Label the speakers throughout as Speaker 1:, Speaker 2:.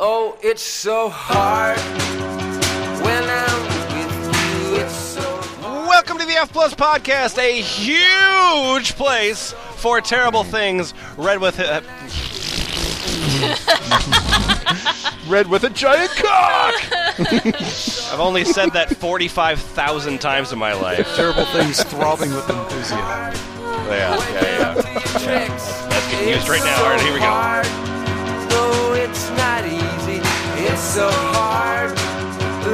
Speaker 1: Oh, it's so hard when I'm with you. It's so hard.
Speaker 2: Welcome to the F Plus Podcast, a huge place for terrible things. Read with a giant cock. I've only said that 45,000 times in my life.
Speaker 3: Terrible things throbbing with enthusiasm.
Speaker 2: Yeah. That's getting used right now. All right, here we go.
Speaker 1: No, it's not easy. It's so hard,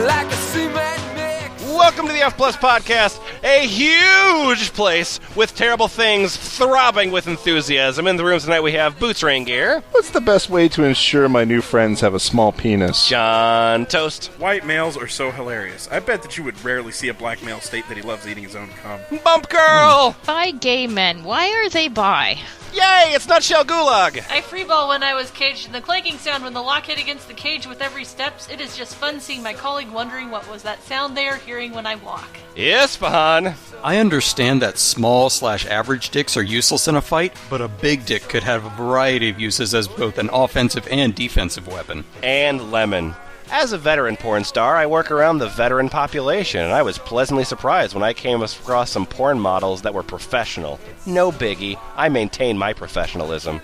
Speaker 1: like a cement mix.
Speaker 2: Welcome to the F Plus Podcast, a huge place with terrible things throbbing with enthusiasm. In the room tonight we have Boots Rain Gear.
Speaker 4: What's the best way to ensure my new friends have a small penis?
Speaker 2: John Toast.
Speaker 5: White males are so hilarious. I bet that you would rarely see a black male state that he loves eating his own cum.
Speaker 2: Bump Girl.
Speaker 6: Bi gay men. Why are they bi?
Speaker 2: Yay, it's Nutshell Gulag.
Speaker 7: I freeball when I was caged, and the clanking sound when the lock hit against the cage with every steps. It is just fun seeing my colleague wondering what was that sound they are hearing when I walk.
Speaker 2: Isfahan.
Speaker 3: I understand that small/average dicks are useless in a fight, but a big dick could have a variety of uses as both an offensive and defensive weapon.
Speaker 2: And Lemon. As a veteran porn star, I work around the veteran population, and I was pleasantly surprised when I came across some porn models that were professional. No biggie. I maintain my professionalism.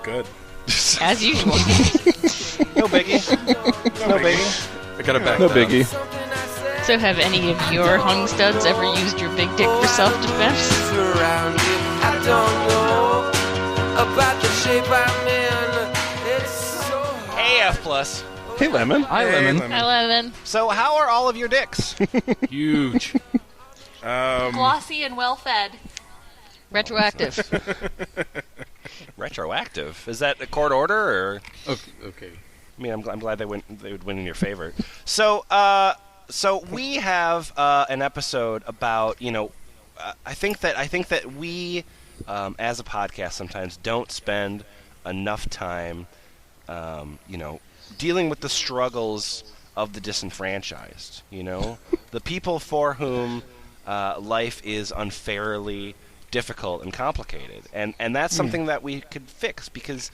Speaker 5: Good.
Speaker 6: As usual.
Speaker 2: No biggie. No biggie.
Speaker 3: I gotta back
Speaker 4: No
Speaker 3: that
Speaker 4: biggie.
Speaker 6: So have any of your hung studs ever used your big dick for self-defense?
Speaker 1: Surrounded, I don't know about the shape I'm in. It's so hard.
Speaker 2: Hey, F Plus.
Speaker 4: Hey, Lemon.
Speaker 3: Hi, Lemon.
Speaker 6: 11.
Speaker 2: So how are all of your dicks?
Speaker 3: Huge.
Speaker 7: Glossy and well-fed.
Speaker 6: Retroactive.
Speaker 2: Retroactive. Is that a court order, or?
Speaker 3: Okay.
Speaker 2: I mean, I'm glad they would win in your favor. So we have an episode about, I think that we, as a podcast, sometimes don't spend enough time, dealing with the struggles of the disenfranchised. The people for whom life is unfairly difficult and complicated, and that's something that we could fix because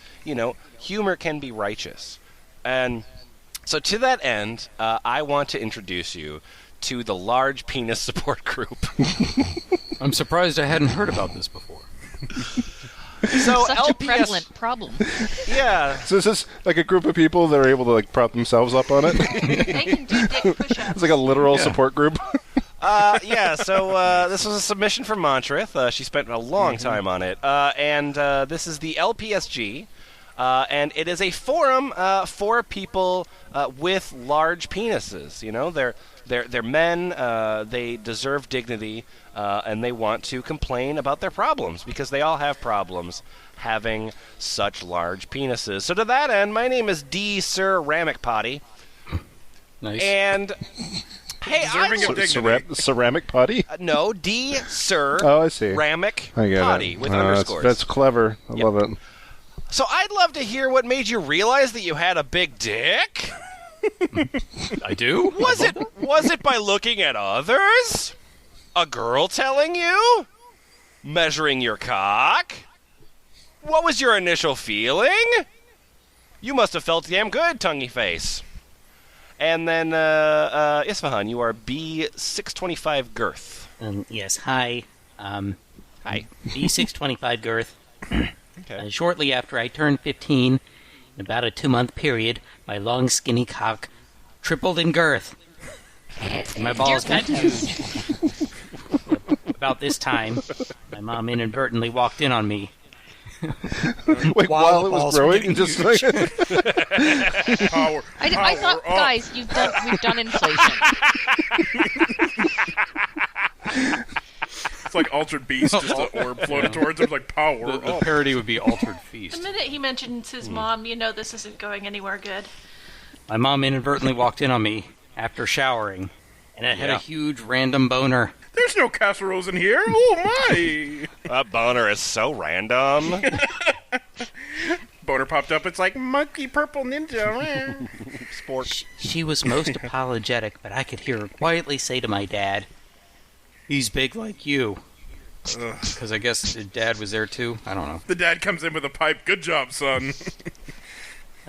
Speaker 2: humor can be righteous. And so to that end, I want to introduce you to the Large Penis Support Group.
Speaker 3: I'm surprised I hadn't heard about this before.
Speaker 2: So
Speaker 6: Such a prevalent problem.
Speaker 2: Yeah.
Speaker 4: So is this like a group of people that are able to prop themselves up on it?
Speaker 7: They can do dick push-ups.
Speaker 4: It's like a literal support group.
Speaker 2: So this was a submission from Montrith. She spent a long time on it. And this is the LPSG. And it is a forum for people with large penises. They're men. They deserve dignity, and they want to complain about their problems because they all have problems having such large penises. So to that end, my name is D. Sir Ramic Potty.
Speaker 3: Nice.
Speaker 2: And hey,
Speaker 5: Deserving of dignity.
Speaker 4: Ceramic potty?
Speaker 2: no, D. Sir
Speaker 4: Oh, I see.
Speaker 2: Ramic
Speaker 4: I get
Speaker 2: Potty
Speaker 4: it.
Speaker 2: with
Speaker 4: That's-
Speaker 2: underscores.
Speaker 4: That's clever. I love it.
Speaker 2: So I'd love to hear what made you realize that you had a big dick.
Speaker 3: I do?
Speaker 2: Was it by looking at others? A girl telling you? Measuring your cock? What was your initial feeling? You must have felt damn good, tonguey face. And then, Isfahan, you are B625 girth.
Speaker 8: Yes, hi.
Speaker 2: Hi.
Speaker 8: B625 girth.
Speaker 2: Okay.
Speaker 8: Shortly after I turned 15, in about a 2-month period, my long, skinny cock tripled in girth. And my balls got huge. About this time, my mom inadvertently walked in on me.
Speaker 4: Wait, while it was growing? Just like...
Speaker 6: I thought, guys, we've done inflation.
Speaker 5: It's like Altered Beast, just an orb floated towards him, like power.
Speaker 3: The parody would be Altered
Speaker 7: The
Speaker 3: Feast.
Speaker 7: minute he mentions his mom, this isn't going anywhere good.
Speaker 8: My mom inadvertently walked in on me after showering, and I had a huge random boner.
Speaker 5: There's no casseroles in here. Oh my!
Speaker 2: That boner is so random.
Speaker 5: Boner popped up. It's like monkey purple ninja.
Speaker 2: Spork.
Speaker 8: She was most apologetic, but I could hear her quietly say to my dad, "He's big like you."
Speaker 3: Because I guess the dad was there too. I don't know.
Speaker 5: The dad comes in with a pipe. Good job, son.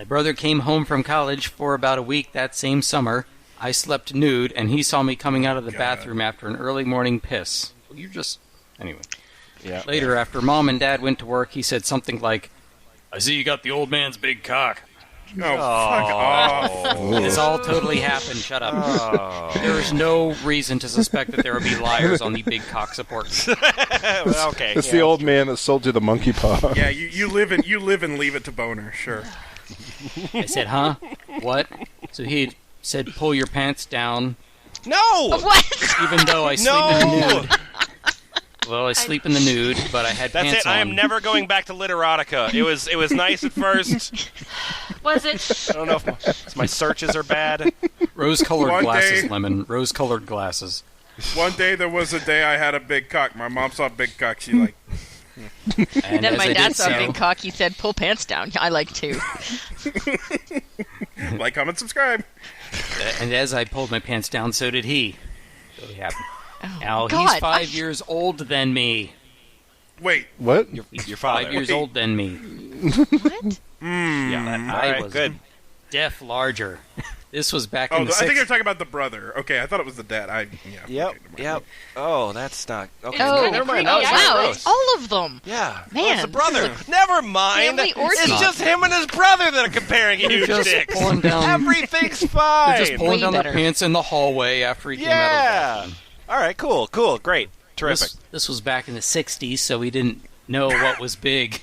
Speaker 8: My brother came home from college for about a week that same summer. I slept nude, and he saw me coming out of the bathroom after an early morning piss. Anyway.
Speaker 2: Yeah.
Speaker 8: Later, after Mom and Dad went to work, he said something like, I see you got the old man's big cock.
Speaker 5: Oh, fuck off.
Speaker 8: This all totally happened. Shut up. There is no reason to suspect that there would be liars on the big cock support.
Speaker 2: Okay.
Speaker 4: It's the old man that sold you the monkey paw.
Speaker 5: Yeah, you live and leave it to boner, sure.
Speaker 8: I said, huh? What? So he said, pull your pants down.
Speaker 2: No!
Speaker 6: What?
Speaker 8: Even though I sleep in the nude. Well, I sleep in the nude, but I had
Speaker 2: That's
Speaker 8: pants
Speaker 2: it.
Speaker 8: on.
Speaker 2: I am never going back to literotica. It was nice at first.
Speaker 7: Was it?
Speaker 2: I don't know if my searches are bad.
Speaker 8: Rose-colored
Speaker 5: One
Speaker 8: glasses,
Speaker 5: day-
Speaker 8: Lemon. Rose-colored glasses.
Speaker 5: One day there was a day I had a big cock. My mom saw a big cock. She like,
Speaker 8: And
Speaker 6: Then
Speaker 8: as
Speaker 6: my
Speaker 8: I
Speaker 6: dad
Speaker 8: did
Speaker 6: saw
Speaker 8: so,
Speaker 6: a big cock. He said, "Pull pants down." I like too.
Speaker 5: like, comment, subscribe.
Speaker 8: And as I pulled my pants down, so did he. So it happened. Now,
Speaker 6: God,
Speaker 8: he's 5 years older than me.
Speaker 5: Wait,
Speaker 4: What?
Speaker 2: Your father.
Speaker 8: 5 years older than me.
Speaker 6: What?
Speaker 2: Yeah. All
Speaker 8: I
Speaker 2: right,
Speaker 8: was
Speaker 2: good.
Speaker 8: def larger. This was back
Speaker 5: oh,
Speaker 8: in the
Speaker 5: I think
Speaker 8: 60s.
Speaker 5: you're talking about the brother. Okay, I thought it was the dad.
Speaker 2: Yep.
Speaker 5: Okay, never mind.
Speaker 2: Yep. Oh, that's not. Okay.
Speaker 6: Oh,
Speaker 2: never mind.
Speaker 6: oh,
Speaker 2: That was
Speaker 6: wow!
Speaker 2: gross.
Speaker 6: It's all of them.
Speaker 2: Yeah.
Speaker 6: Man,
Speaker 2: Oh, it's the
Speaker 6: this
Speaker 2: brother.
Speaker 6: is
Speaker 2: Never mind.
Speaker 6: family orgy.
Speaker 2: It's just him and his brother that are comparing huge
Speaker 8: just
Speaker 2: dicks.
Speaker 8: pulling down-
Speaker 2: Everything's fine.
Speaker 8: They're just pulling
Speaker 6: Way
Speaker 8: down
Speaker 6: better.
Speaker 8: the pants in the hallway after he came out of the
Speaker 2: Yeah.
Speaker 8: bathroom.
Speaker 2: All right. Cool. Great. Terrific.
Speaker 8: This was back in the 60s, so we didn't know what was big.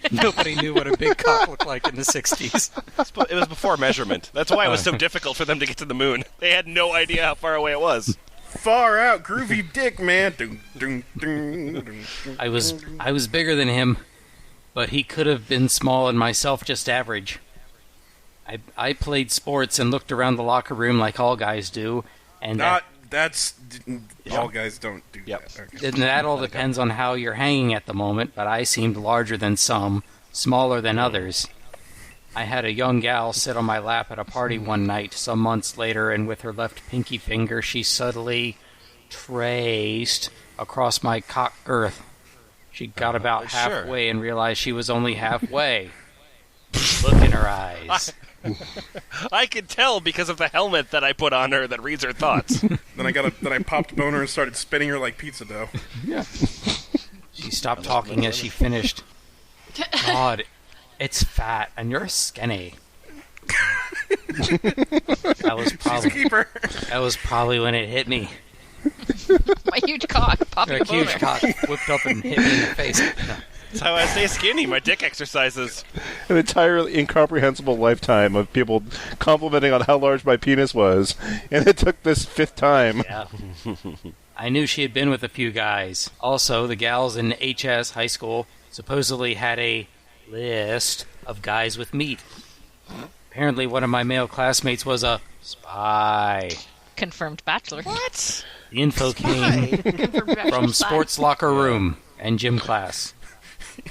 Speaker 8: Nobody knew what a big cock looked like in the 60s.
Speaker 2: It was before measurement. That's why it was so difficult for them to get to the moon. They had no idea how far away it was.
Speaker 5: Far out, groovy dick, man. Dun, dun, dun, dun, dun.
Speaker 8: I was bigger than him, but he could have been small and myself just average. I played sports and looked around the locker room like all guys do, and
Speaker 5: All guys don't do
Speaker 2: Yep.
Speaker 5: that. Okay.
Speaker 8: that all depends on how you're hanging at the moment, but I seemed larger than some, smaller than others. I had a young gal sit on my lap at a party one night some months later, and with her left pinky finger she subtly traced across my cock girth. She got about
Speaker 2: sure.
Speaker 8: halfway and realized she was only halfway. Look in her eyes.
Speaker 2: I could tell because of the helmet that I put on her that reads her thoughts.
Speaker 5: Then I popped boner and started spinning her like pizza dough.
Speaker 8: She stopped talking as she finished. God, it's fat and you're skinny.
Speaker 5: She's a keeper.
Speaker 8: That was probably when it hit me.
Speaker 6: My huge cock popping
Speaker 8: A huge cock whipped up and hit me in the face. No.
Speaker 2: That's how I stay skinny. My dick exercises.
Speaker 4: An entirely incomprehensible lifetime of people complimenting on how large my penis was, and it took this fifth time.
Speaker 8: Yeah. I knew she had been with a few guys. Also, the gals in HS high school supposedly had a list of guys with meat. Apparently, one of my male classmates was a spy.
Speaker 6: Confirmed bachelor.
Speaker 2: What?
Speaker 8: The info came from sports locker room and gym class.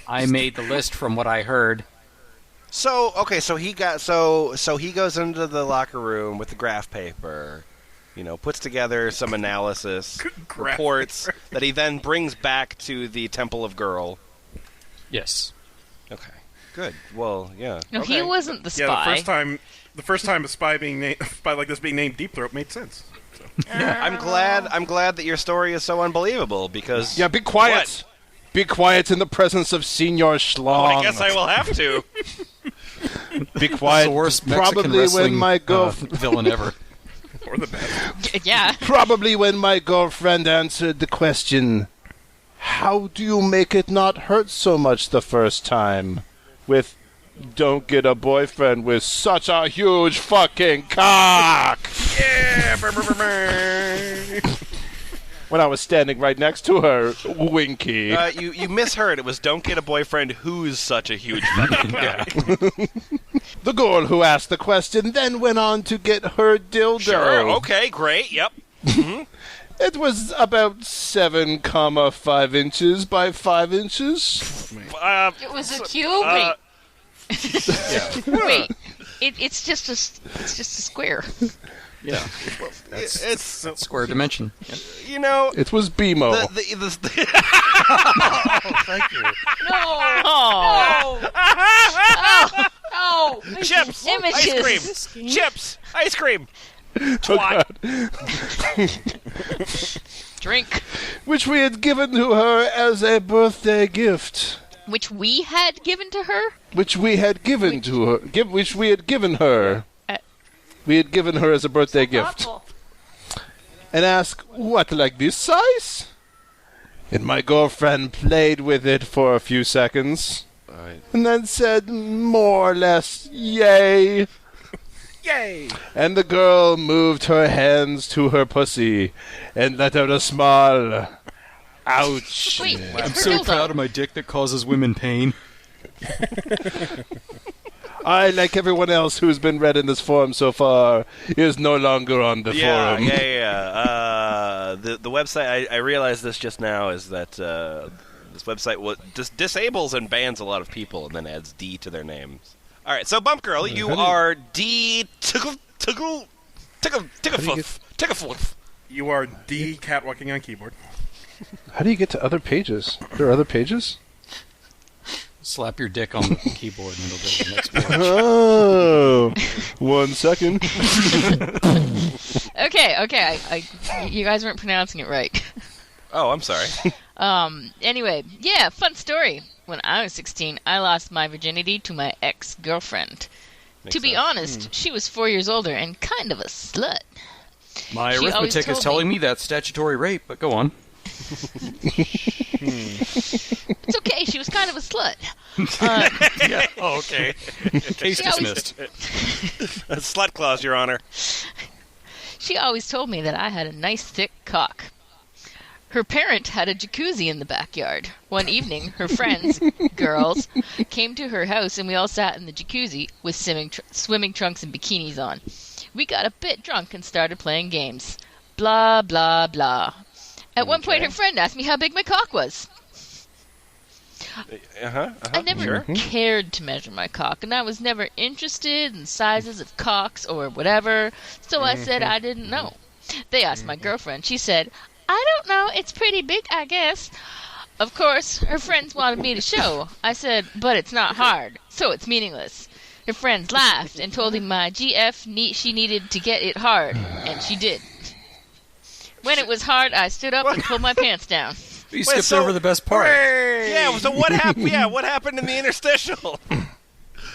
Speaker 8: I made the list from what I heard.
Speaker 2: So he goes into the locker room with the graph paper, puts together some analysis,
Speaker 5: Graph
Speaker 2: reports that he then brings back to the Temple of Girl.
Speaker 8: Yes.
Speaker 2: Okay, good. Well, yeah.
Speaker 6: No,
Speaker 2: okay.
Speaker 6: he wasn't the
Speaker 5: Yeah,
Speaker 6: spy.
Speaker 5: the first time a spy like this being named Deep Throat made sense. So.
Speaker 2: I'm glad that your story is so unbelievable because
Speaker 4: Yeah, be quiet.
Speaker 2: What?
Speaker 4: Be quiet in the presence of Senor Schlong.
Speaker 2: I guess I will have to.
Speaker 4: Be quiet.
Speaker 8: The worst Mexican
Speaker 4: Probably
Speaker 8: wrestling
Speaker 4: when my
Speaker 8: villain ever.
Speaker 5: Or the best.
Speaker 6: Yeah.
Speaker 4: Probably when my girlfriend answered the question, "How do you make it not hurt so much the first time?" With, "Don't get a boyfriend with such a huge fucking cock."
Speaker 5: Yeah!
Speaker 4: When I was standing right next to her, Winky.
Speaker 2: You misheard. It was don't get a boyfriend who's such a huge fucking guy.
Speaker 4: The girl who asked the question then went on to get her dildo.
Speaker 2: Sure. Okay. Great. Yep.
Speaker 4: It was about 7,5 inches by 5 inches.
Speaker 7: It was a cube.
Speaker 6: Wait. It's just a square.
Speaker 8: Yeah.
Speaker 2: It's
Speaker 8: Square dimension. Yeah.
Speaker 4: It was BMO.
Speaker 2: Thank you.
Speaker 7: No.
Speaker 6: Oh.
Speaker 7: No.
Speaker 2: Chips.
Speaker 6: Images.
Speaker 2: cream. Chips. Ice cream.
Speaker 4: Twat.
Speaker 6: Drink.
Speaker 4: Which we had given to her as a birthday gift.
Speaker 6: Which we had given to her?
Speaker 4: Which we had given to her. Which we had given her. We had given her as a birthday gift.
Speaker 7: Thoughtful.
Speaker 4: And asked, what, like this size? And my girlfriend played with it for a few seconds. And then said, more or less, yay.
Speaker 5: Yay!
Speaker 4: And the girl moved her hands to her pussy and let out a small ouch.
Speaker 6: Wait,
Speaker 3: I'm
Speaker 6: her
Speaker 3: so
Speaker 6: dildo.
Speaker 3: proud of my dick that causes women pain.
Speaker 4: I, like everyone else who's been read in this forum so far, is no longer on the forum.
Speaker 2: The website, I realized this just now, is that this website disables and bans a lot of people and then adds D to their names. All right, so Bump Girl, you are D Ticklefoot.
Speaker 5: You are D catwalking on keyboard.
Speaker 4: How do you get to other pages? There are other pages?
Speaker 3: Slap your dick on the keyboard and it'll go to the next page.
Speaker 4: Oh, 1 second.
Speaker 6: Okay. You guys weren't pronouncing it right.
Speaker 2: Oh, I'm sorry.
Speaker 6: Anyway, yeah, fun story. When I was 16, I lost my virginity to my ex-girlfriend. To be honest, she was 4 years older and kind of a slut.
Speaker 3: My
Speaker 6: She always
Speaker 3: arithmetic is
Speaker 6: told
Speaker 3: telling me that's statutory rape, but go on.
Speaker 6: It's okay, she was kind of a slut.
Speaker 3: Yeah. Oh, okay. Case
Speaker 6: She always-
Speaker 3: dismissed.
Speaker 2: Slut clause, Your Honor.
Speaker 6: She always told me that I had a nice thick cock. Her parent had a jacuzzi in the backyard. One evening, her friends, girls, came to her house and we all sat in the jacuzzi with swimming trunks and bikinis on. We got a bit drunk and started playing games. Blah, blah, blah. At one point, her friend asked me how big my cock was. I never cared to measure my cock, and I was never interested in sizes of cocks or whatever, so I said I didn't know. They asked my girlfriend. She said, I don't know, it's pretty big, I guess. Of course, her friends wanted me to show. I said, but it's not hard, so it's meaningless. Her friends laughed and told him my GF she needed to get it hard, and she did. When it was hard, I stood up and pulled my pants down.
Speaker 3: You skipped over the best part.
Speaker 2: Yeah, so what happened? Yeah, what happened in the interstitial?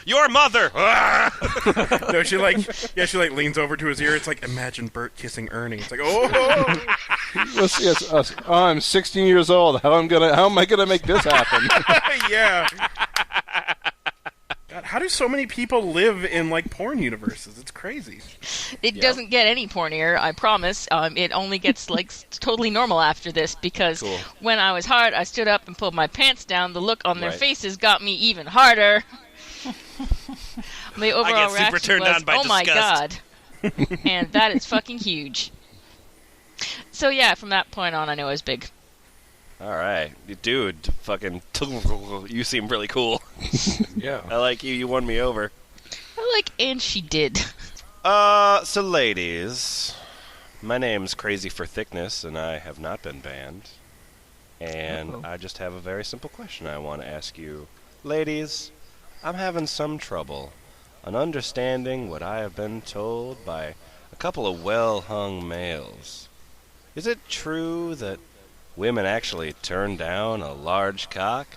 Speaker 2: Your mother!
Speaker 5: No, she leans over to his ear. It's like, imagine Bert kissing Ernie. It's like, oh!
Speaker 4: Yes, I'm 16 years old. How am I gonna make this happen?
Speaker 5: Yeah. God, how do so many people live in, like, porn universes? It's crazy.
Speaker 6: It doesn't get any pornier, I promise. It only gets, like, totally normal after this, because when I was hard, I stood up and pulled my pants down. The look on their faces got me even harder. The overall reaction was, oh my god. And that is fucking huge. So yeah, from that point on, I know I was big.
Speaker 2: Alright. Dude, fucking... You seem really cool.
Speaker 3: Yeah.
Speaker 2: I like you. You won me over.
Speaker 6: And she did.
Speaker 2: So ladies, my name's Crazy for Thickness, and I have not been banned. And I just have a very simple question I want to ask you. Ladies, I'm having some trouble on understanding what I have been told by a couple of well-hung males. Is it true that women actually turn down a large cock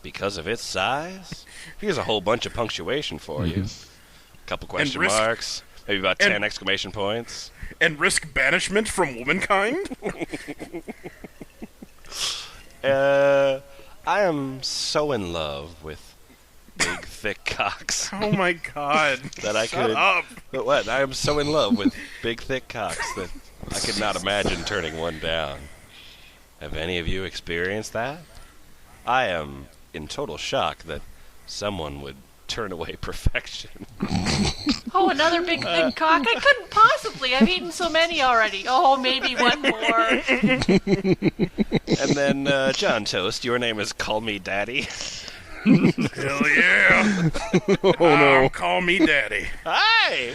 Speaker 2: because of its size? Here's a whole bunch of punctuation for you. A couple question marks, maybe about 10 exclamation points.
Speaker 5: And risk banishment from womankind?
Speaker 2: I am so in love with big, thick cocks.
Speaker 5: Oh my god.
Speaker 2: That I
Speaker 5: Shut
Speaker 2: could.
Speaker 5: up.
Speaker 2: But what? I am so in love with big, thick cocks that I could not imagine turning one down. Have any of you experienced that? I am in total shock that someone would turn away perfection.
Speaker 7: Oh, another big thick cock? I couldn't possibly. I've eaten so many already. Oh, maybe one more.
Speaker 2: And then, John Toast, your name is Call Me Daddy.
Speaker 5: Hell yeah.
Speaker 4: Oh no.
Speaker 5: Call me daddy.
Speaker 2: Hi!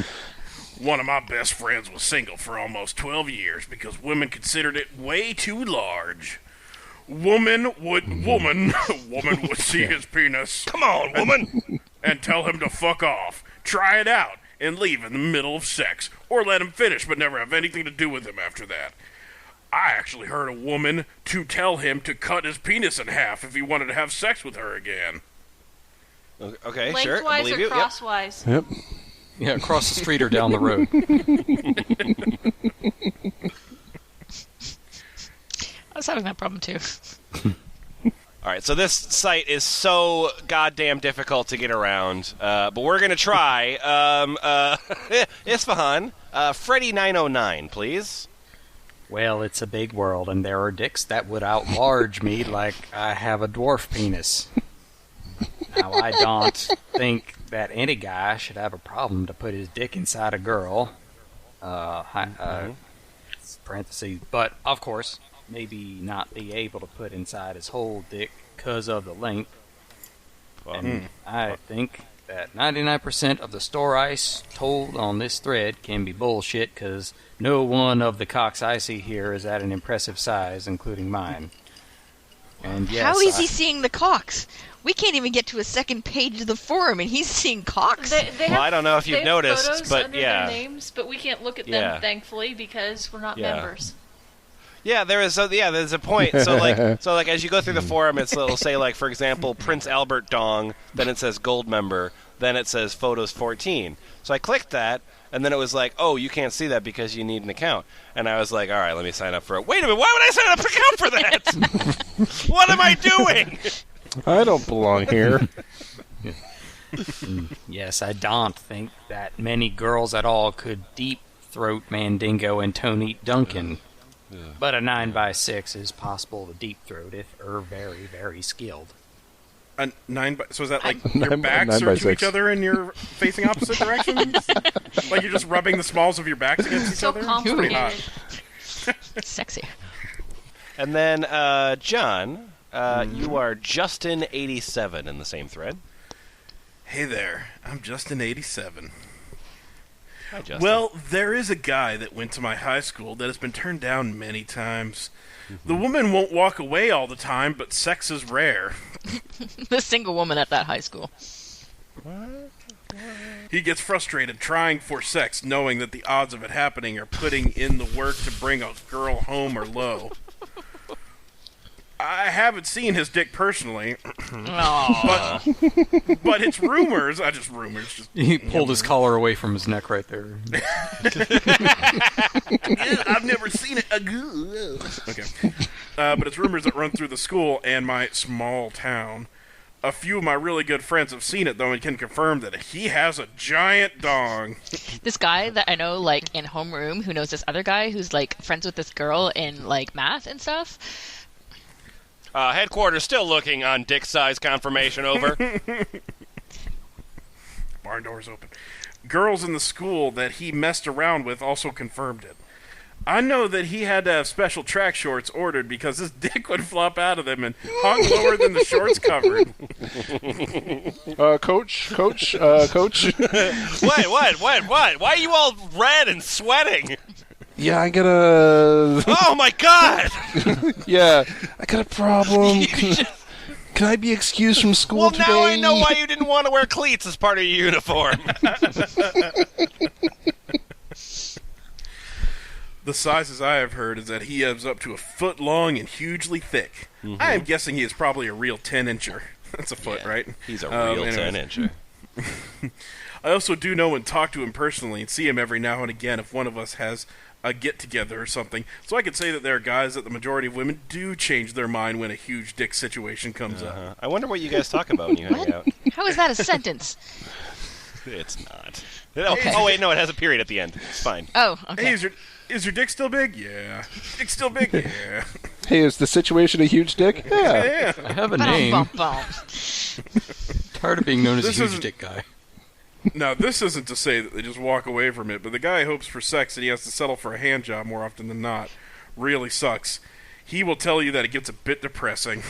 Speaker 5: One of my best friends was single for almost 12 years because women considered it way too large. Woman would see his penis.
Speaker 2: Come on, woman!
Speaker 5: And tell him to fuck off. Try it out. and leave in the middle of sex, or let him finish but never have anything to do with him after that. I actually heard a woman to tell him to cut his penis in half if he wanted to have sex with her again.
Speaker 2: Okay, sure. I
Speaker 7: Lengthwise
Speaker 2: believe
Speaker 7: or
Speaker 2: you.
Speaker 7: crosswise?
Speaker 4: Yep.
Speaker 3: Yeah, across the street or down the road.
Speaker 6: I was having that problem too.
Speaker 2: All right, so this site is so goddamn difficult to get around, but we're going to try. Isfahan, Freddy909, please.
Speaker 3: Well, it's a big world, and there are dicks that would outlarge me like I have a dwarf penis. Now, I don't think that any guy should have a problem to put his dick inside a girl. Parentheses, but, of course, maybe not be able to put inside his whole dick because of the length. And I think that 99% of the store ice told on this thread can be bullshit because no one of the cocks I see here is at an impressive size, including mine. And yes,
Speaker 6: How is he seeing the cocks? We can't even get to a second page of the forum, and he's seeing cocks.
Speaker 7: They
Speaker 2: Well, I don't know if you've
Speaker 7: they have
Speaker 2: noticed,
Speaker 7: photos
Speaker 2: but
Speaker 7: under
Speaker 2: yeah.
Speaker 7: their names, but we can't look at
Speaker 2: Yeah.
Speaker 7: them, thankfully, because we're not
Speaker 2: Yeah.
Speaker 7: members.
Speaker 2: Yeah, there's a point. So like as you go through the forum, it'll say like, for example, Prince Albert Dong, then it says gold member, then it says photos 14. So I clicked that, and then it was like, oh, you can't see that because you need an account. And I was like, all right, let me sign up for it. Wait a minute, why would I sign up for an account for that? What am I doing?
Speaker 4: I don't belong here.
Speaker 3: yes, I don't think that many girls at all could deep throat Mandingo and Tony Duncan. But a 9x6 is possible to deep throat if you're very, very skilled.
Speaker 5: A 9 so is that like your backs
Speaker 4: 9
Speaker 5: are
Speaker 4: by
Speaker 5: to
Speaker 4: 6.
Speaker 5: each other and you're facing opposite directions? Like you're just rubbing the smalls of your backs against each
Speaker 7: So
Speaker 5: other? It's pretty hot.
Speaker 7: complicated.
Speaker 6: Sexy.
Speaker 2: And then, John, you are Justin87 in the same thread.
Speaker 5: Hey there, I'm Justin87.
Speaker 2: Hi, Justin.
Speaker 5: Well, there is a guy that went to my high school that has been turned down many times. The woman won't walk away all the time, but sex is rare.
Speaker 6: The single woman at that high school.
Speaker 5: He gets frustrated trying for sex, knowing that the odds of it happening are putting in the work to bring a girl home are low. I haven't seen his dick personally, but it's rumors. Just
Speaker 3: He pulled his collar away from his neck right there.
Speaker 5: I've never seen it. Okay, but it's rumors that run through the school and my small town. A few of my really good friends have seen it though and can confirm that he has a giant dong.
Speaker 6: This guy that I know, like, in homeroom, who knows this other guy who's, like, friends with this girl in, like, math and stuff.
Speaker 2: Headquarters still looking on dick size confirmation, over.
Speaker 5: Barn doors open. Girls in the school that he messed around with also confirmed it. I know that he had to have special track shorts ordered because his dick would flop out of them and hung lower than the shorts covered.
Speaker 4: Coach.
Speaker 2: What? Why are you all red and sweating?
Speaker 4: Yeah, I got a...
Speaker 2: Oh my god!
Speaker 4: Yeah, I got a problem. Can I be excused from school
Speaker 2: Well,
Speaker 4: today?
Speaker 2: now I know why you didn't want to wear cleats as part of your uniform.
Speaker 5: The sizes I have heard is that he is up to a foot long and hugely thick. I am guessing he is probably a real 10-incher. That's a foot, right?
Speaker 2: He's a real
Speaker 5: anyways.
Speaker 2: 10-incher.
Speaker 5: I also do know and talk to him personally and see him every now and again if one of us has a get-together or something. So I could say that there are guys that the majority of women do change their mind when a huge dick situation comes up.
Speaker 2: I wonder what you guys talk about when you hang out.
Speaker 6: How is that a sentence?
Speaker 2: It's not. Oh, wait, no, it has a period at the end. It's fine.
Speaker 6: Oh, okay.
Speaker 5: Hey, is your dick still big? Yeah. Dick still big? Yeah.
Speaker 4: Hey, is the situation a huge dick? Yeah.
Speaker 5: Yeah.
Speaker 3: I have a name.
Speaker 6: Bum.
Speaker 3: Tired of being known as
Speaker 5: This
Speaker 3: a huge
Speaker 5: isn't-
Speaker 3: dick guy.
Speaker 5: Now, this isn't to say that they just walk away from it, but the guy hopes for sex and he has to settle for a hand job more often than not. Really sucks. He will tell you that it gets a bit depressing.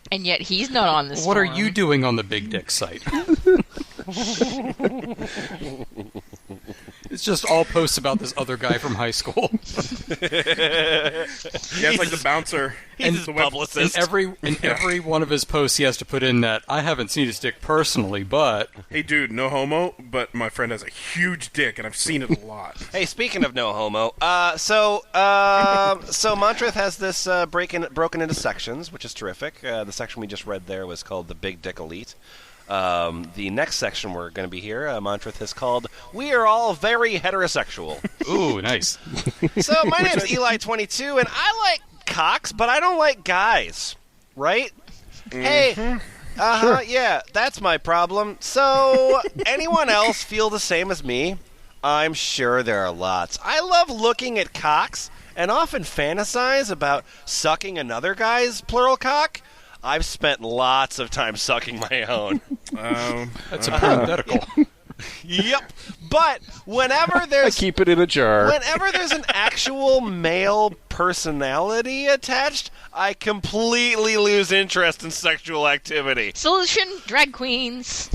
Speaker 6: And yet he's not on this
Speaker 3: What are
Speaker 6: forum.
Speaker 3: you doing on the Big Dick site? It's just all posts about this other guy from high school.
Speaker 5: Yeah, it's like the bouncer.
Speaker 2: He's a publicist.
Speaker 3: In every one of his posts, he has to put in that I haven't seen his dick personally, but
Speaker 5: Hey, dude, no homo, but my friend has a huge dick, and I've seen it a lot.
Speaker 2: Hey, speaking of no homo, so Montrith has this broken into sections, which is terrific. The section we just read there was called the Big Dick Elite. The next section we're going to be here, Montrith has called "We Are All Very Heterosexual."
Speaker 3: ooh, nice.
Speaker 2: So my name's Eli22, and I like cocks, but I don't like guys. Right? Hey.
Speaker 4: Sure.
Speaker 2: Yeah, that's my problem. So, anyone else feel the same as me? I'm sure there are lots. I love looking at cocks and often fantasize about sucking another guy's plural cock. I've spent lots of time sucking my own.
Speaker 3: That's a parenthetical.
Speaker 2: Yep. But whenever
Speaker 4: I
Speaker 2: there's
Speaker 4: keep it in a jar.
Speaker 2: whenever there's an actual male personality attached, I completely lose interest in sexual activity.
Speaker 6: Solution: drag queens.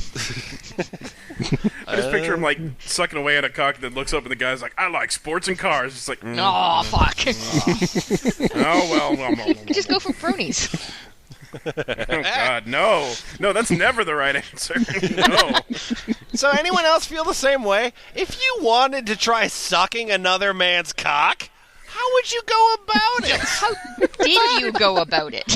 Speaker 5: I just picture him, like, sucking away at a cock that looks up and the guy's like, I like sports and cars. It's like,
Speaker 6: Oh, fuck.
Speaker 5: oh, well.
Speaker 6: Just go for bronies.
Speaker 5: Oh, God, no. No, that's never the right answer. No.
Speaker 2: So anyone else feel the same way? If you wanted to try sucking another man's cock, how would you go about it?
Speaker 6: How did you go about it?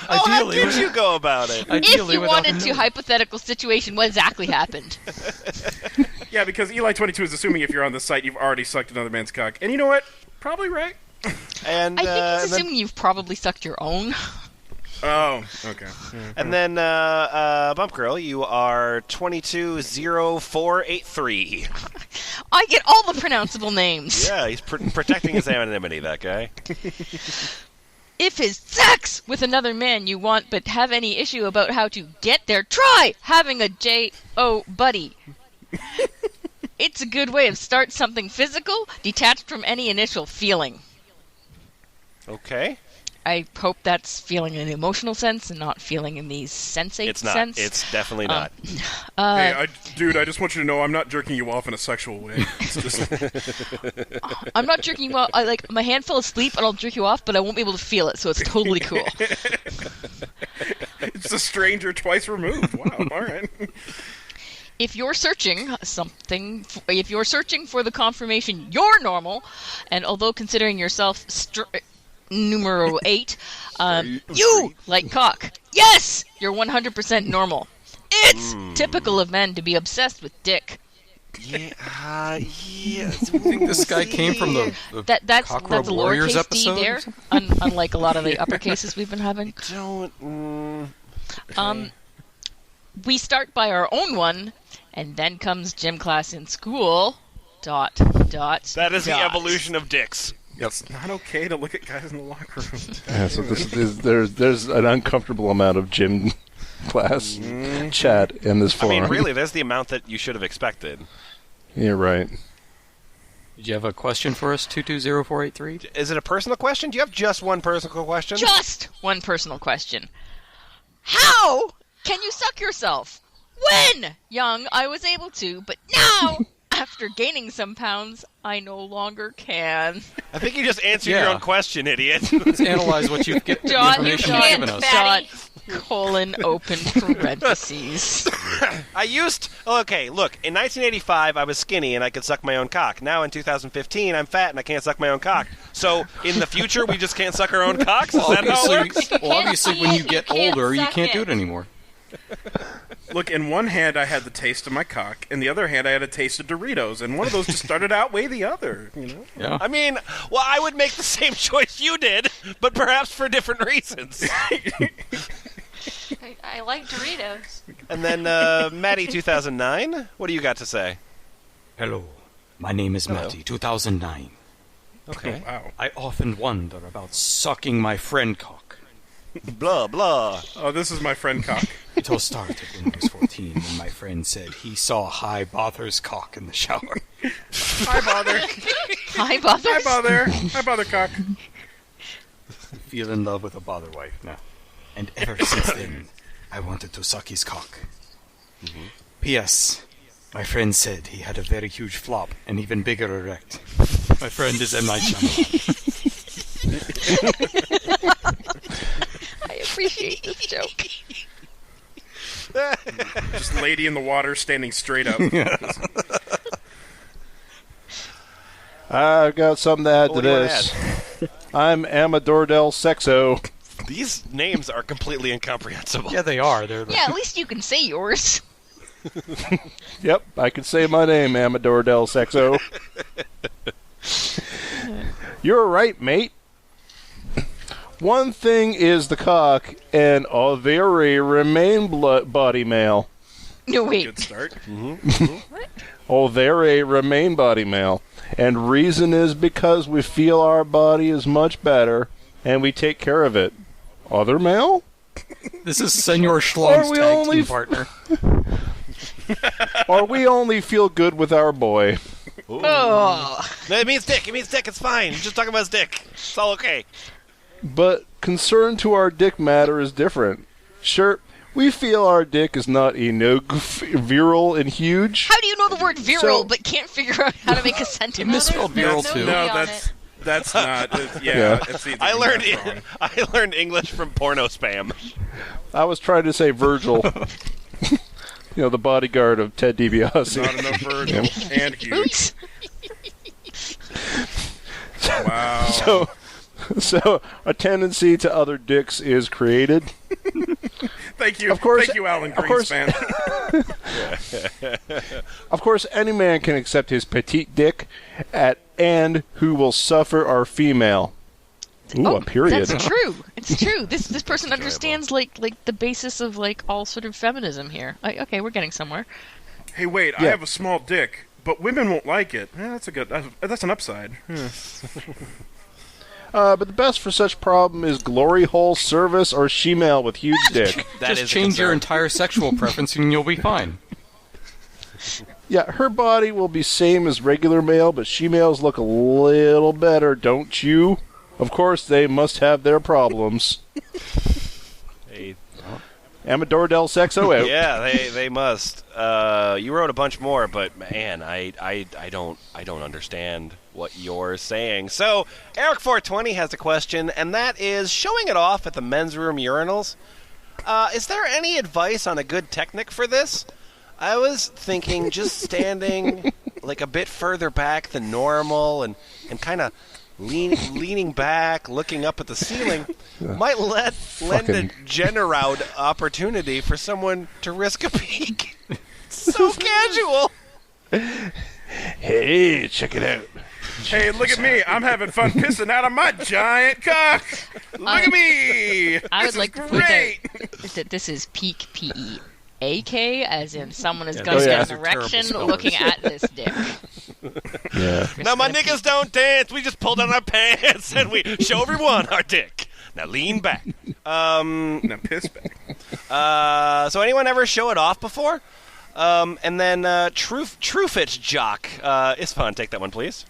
Speaker 2: How did you go about it?
Speaker 6: If you wanted to, hypothetical situation, what exactly happened?
Speaker 5: Yeah, because Eli22 is assuming if you're on the site, you've already sucked another man's cock. And you know what? Probably right.
Speaker 2: And
Speaker 6: I think he's
Speaker 2: and then-
Speaker 6: assuming you've probably sucked your own.
Speaker 5: Oh, okay.
Speaker 2: And then, Bump Girl, you are 220483.
Speaker 6: I get all the pronounceable names.
Speaker 2: Yeah, he's protecting his anonymity, that guy.
Speaker 6: If it's sex with another man you want but have any issue about how to get there, try having a J.O. buddy. It's a good way of start something physical, detached from any initial feeling.
Speaker 2: Okay.
Speaker 6: I hope that's feeling in the emotional sense and not feeling in the sensate
Speaker 2: It's not.
Speaker 6: sense.
Speaker 2: It's definitely not.
Speaker 5: Hey, dude, I just want you to know I'm not jerking you off in a sexual way. It's just...
Speaker 6: I'm not jerking you off. My hand fell asleep and I'll jerk you off, but I won't be able to feel it, so it's totally cool.
Speaker 5: It's a stranger twice removed. Wow, all right.
Speaker 6: If you're searching for the confirmation you're normal, and although considering yourself numero 8, you like cock. Yes, you're 100% normal. It's typical of men to be obsessed with dick.
Speaker 2: Yeah. I
Speaker 3: think this guy came from the
Speaker 6: That's
Speaker 3: Cockroach
Speaker 6: a
Speaker 3: Warriors
Speaker 6: lowercase d
Speaker 3: episode?
Speaker 6: there, unlike a lot of the uppercases we've been having. We start by our own one, and then comes gym class in school. ...
Speaker 2: That is the evolution of dicks.
Speaker 5: It's not okay to look at guys in the locker room.
Speaker 4: Yeah, so there's an uncomfortable amount of gym class chat in this
Speaker 2: I
Speaker 4: forum.
Speaker 2: mean, really, there's the amount that you should have expected.
Speaker 4: You're right.
Speaker 3: Did you have a question for us, 220483?
Speaker 2: Is it a personal question? Do you have just one personal question?
Speaker 6: Just one personal question. How can you suck yourself? When young, I was able to, but now, after gaining some pounds, I no longer can.
Speaker 2: I think you just answered your own question, idiot.
Speaker 3: Let's analyze what you've get, the information you've given us.
Speaker 6: Colon open parentheses.
Speaker 2: Okay, look, in 1985, I was skinny and I could suck my own cock. Now in 2015, I'm fat and I can't suck my own cock. So in the future, we just can't suck our own cocks? Is that how it works?
Speaker 3: Well, obviously, when you get older, you can't do it anymore.
Speaker 5: Look, in one hand I had the taste of my cock, in the other hand I had a taste of Doritos, and one of those just started to outweigh the other, you know?
Speaker 3: Yeah.
Speaker 2: I mean, well, I would make the same choice you did, but perhaps for different reasons.
Speaker 7: I like Doritos.
Speaker 2: And then, Maddie 2009, what do you got to say?
Speaker 3: Hello, my name is
Speaker 2: Hello.
Speaker 3: Matty, 2009.
Speaker 2: Okay.
Speaker 5: Wow.
Speaker 3: I often wonder about sucking my friend cock.
Speaker 2: Blah, blah.
Speaker 5: Oh, this is my friend cock.
Speaker 3: It all started when I was 14, when my friend said he saw Hi Bother's cock in the shower.
Speaker 5: Hi, Bother.
Speaker 6: Hi, Bother.
Speaker 5: Hi, Bother. Hi, Bother cock.
Speaker 3: Feel in love with a bother wife now. And ever since then, I wanted to suck his cock. P.S. My friend said he had a very huge flop and even bigger erect. My friend is M. Night Shyamalan.
Speaker 6: I appreciate this joke.
Speaker 5: Just lady in the water standing straight up.
Speaker 4: I've got something to add to
Speaker 2: What do you wanna
Speaker 4: this. I'm Amador del Sexo.
Speaker 2: These names are completely incomprehensible.
Speaker 3: Yeah, they are. They're
Speaker 6: Yeah, at least you can say yours.
Speaker 4: Yep, I can say my name, Amador del Sexo. You're right, mate. One thing is the cock, and ovary remain body male.
Speaker 6: No, wait.
Speaker 5: Good start.
Speaker 4: Ovary remain body male. And reason is because we feel our body is much better, and we take care of it. Other male?
Speaker 3: This is Senor Schlong's
Speaker 4: Or we
Speaker 3: tag
Speaker 4: only
Speaker 3: team partner.
Speaker 4: Or we only feel good with our boy.
Speaker 6: Oh.
Speaker 2: No, it means dick. It means dick. It's fine. He's just talking about his dick. It's all okay.
Speaker 4: But concern to our dick matter is different. Sure, we feel our dick is not virile and huge.
Speaker 6: How do you know the word virile
Speaker 4: So-
Speaker 6: but can't figure out how to make a sentence?
Speaker 3: You misspelled virile too.
Speaker 5: No,
Speaker 7: on
Speaker 5: that's not.
Speaker 4: Yeah.
Speaker 5: It's easy
Speaker 2: I
Speaker 5: to
Speaker 2: learned
Speaker 5: get wrong.
Speaker 2: I learned English from porno spam.
Speaker 4: I was trying to say Virgil. You know, the bodyguard of Ted DiBiase.
Speaker 5: Not enough Virgil and huge.
Speaker 6: Oops.
Speaker 5: Wow.
Speaker 4: So a tendency to other dicks is created.
Speaker 5: Thank you.
Speaker 4: Of course-
Speaker 5: Thank you, Alan
Speaker 4: of course-
Speaker 5: Greenspan.
Speaker 4: Of course, any man can accept his petite dick, and who will suffer are female. Ooh, a period.
Speaker 6: That's true. It's true. This person understands like the basis of like all sort of feminism here. Like, okay, we're getting somewhere.
Speaker 5: Hey, wait. I
Speaker 4: Yeah.
Speaker 5: have a small dick, but women won't like it. That's an upside.
Speaker 4: But the best for such problem is glory hole service or she-male with huge dick.
Speaker 2: That
Speaker 3: Just
Speaker 2: is a
Speaker 3: change your
Speaker 2: concern.
Speaker 3: entire sexual preference and you'll be fine.
Speaker 4: Yeah, her body will be same as regular male, but she-males look a little better, don't you? Of course, they must have their problems.
Speaker 2: Hey,
Speaker 4: Amador del Sexo out.
Speaker 2: yeah, they must. You wrote a bunch more, but man, I don't understand what you're saying. So Eric420 has a question, and that is showing it off at the men's room urinals. Is there any advice on a good technique for this? I was thinking just standing like a bit further back than normal and kind of leaning back, looking up at the ceiling, might lend a generous opportunity for someone to risk a peek. So casual.
Speaker 4: Hey, check it out.
Speaker 5: Hey, look at me. I'm having fun pissing out of my giant cock. Look at me.
Speaker 6: I
Speaker 5: This
Speaker 6: would like
Speaker 5: is
Speaker 6: to point
Speaker 5: great.
Speaker 6: out that this is peak PEAK, as in someone is
Speaker 3: Yeah,
Speaker 6: going
Speaker 4: those
Speaker 6: to
Speaker 4: guys
Speaker 6: get
Speaker 3: are
Speaker 6: an
Speaker 3: terrible
Speaker 6: erection
Speaker 3: spellers.
Speaker 6: looking at this dick.
Speaker 4: Yeah.
Speaker 2: Now my niggas don't dance. We just pull down our pants and we show everyone our dick. Now lean back.
Speaker 5: Now piss back.
Speaker 2: So anyone ever show it off before? And then Truefitch Jock. Isfan, take that one, please.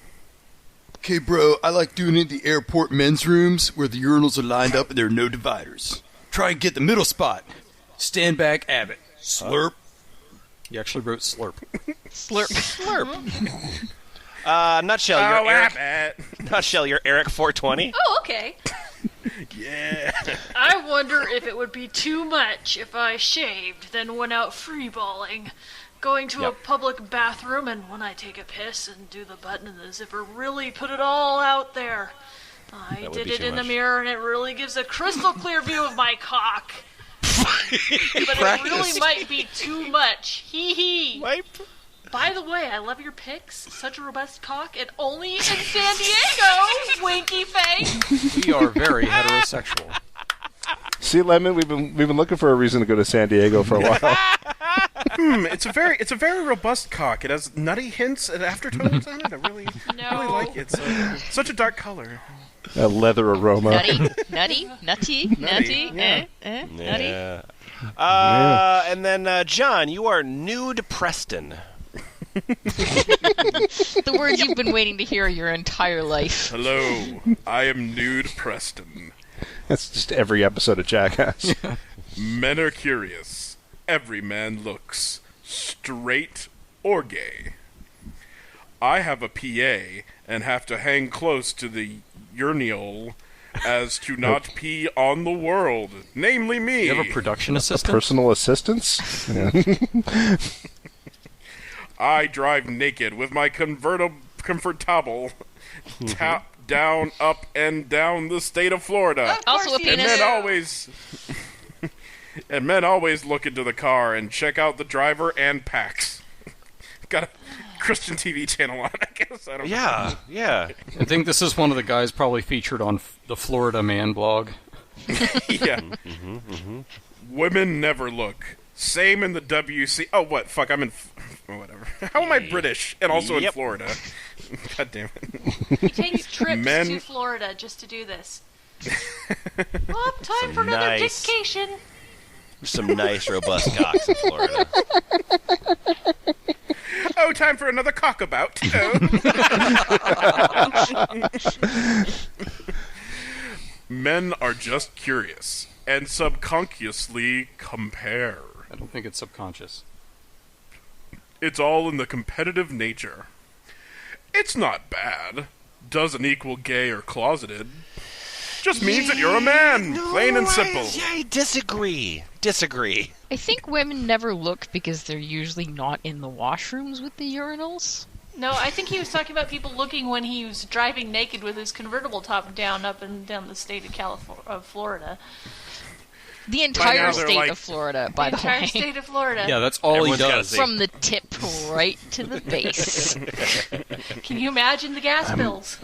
Speaker 9: Okay, bro, I like doing it in the airport men's rooms where the urinals are lined up and there are no dividers. Try and get the middle spot. Stand back, Abbott. Slurp.
Speaker 3: You actually wrote slurp.
Speaker 6: Slurp.
Speaker 2: Nutshell,
Speaker 5: Oh,
Speaker 2: you're Eric.
Speaker 5: Abbott.
Speaker 2: Nutshell, you're Eric 420.
Speaker 7: Oh, okay.
Speaker 5: Yeah.
Speaker 7: I wonder if it would be too much if I shaved, then went out freeballing. Going to a public bathroom, and when I take a piss and do the button and the zipper, really put it all out there. I
Speaker 2: That would
Speaker 7: did
Speaker 2: be
Speaker 7: it
Speaker 2: too
Speaker 7: in the
Speaker 2: much.
Speaker 7: mirror, and it really gives a crystal clear view of my cock. But it really might be too much. Hee hee. By the way, I love your pics. Such a robust cock, and only in San Diego. Winky face.
Speaker 3: We are very heterosexual.
Speaker 4: See, Lemon, we've been looking for a reason to go to San Diego for a while.
Speaker 5: It's a very robust cock. It has nutty hints and aftertones on it. I really like it. It's such a dark color.
Speaker 4: A leather aroma.
Speaker 6: Nutty.
Speaker 5: Yeah.
Speaker 6: Nutty.
Speaker 2: Yeah. And then, John, you are Nude Preston.
Speaker 6: The words you've been waiting to hear your entire life.
Speaker 5: Hello, I am Nude Preston.
Speaker 4: That's just every episode of Jackass.
Speaker 5: Men are curious. Every man looks. Straight or gay. I have a PA and have to hang close to the urinal as to not pee on the world, namely me.
Speaker 3: You have a production assistant?
Speaker 4: Personal assistance? Yeah.
Speaker 5: I drive naked with my convertible tap down, up, and down the state of Florida.
Speaker 6: Also a
Speaker 5: And
Speaker 6: penis.
Speaker 5: men always look into the car and check out the driver and packs. Got a Christian TV channel on, I guess. I don't know.
Speaker 2: Yeah.
Speaker 3: I think this is one of the guys probably featured on the Florida Man blog.
Speaker 5: Yeah. Women never look. Same in the WC. Oh, what? Fuck, I'm in... whatever. How am I British and also in Florida? God damn it.
Speaker 7: He takes trips to Florida just to do this. Oh, time for another dictation.
Speaker 2: Some nice, robust cocks in Florida.
Speaker 5: Oh, time for another cockabout. Men are just curious and subconsciously compare.
Speaker 3: I don't think it's subconscious.
Speaker 5: It's all in the competitive nature. It's not bad. Doesn't equal gay or closeted. Just means that you're a man. Plain and simple.
Speaker 2: I disagree.
Speaker 6: I think women never look because they're usually not in the washrooms with the urinals.
Speaker 7: No, I think he was talking about people looking when he was driving naked with his convertible top down up and down the state of Florida.
Speaker 6: The entire state of Florida, by the way.
Speaker 7: The entire state of Florida.
Speaker 3: Yeah, that's all he does.
Speaker 6: From the tip right to the base.
Speaker 7: Can you imagine the gas bills?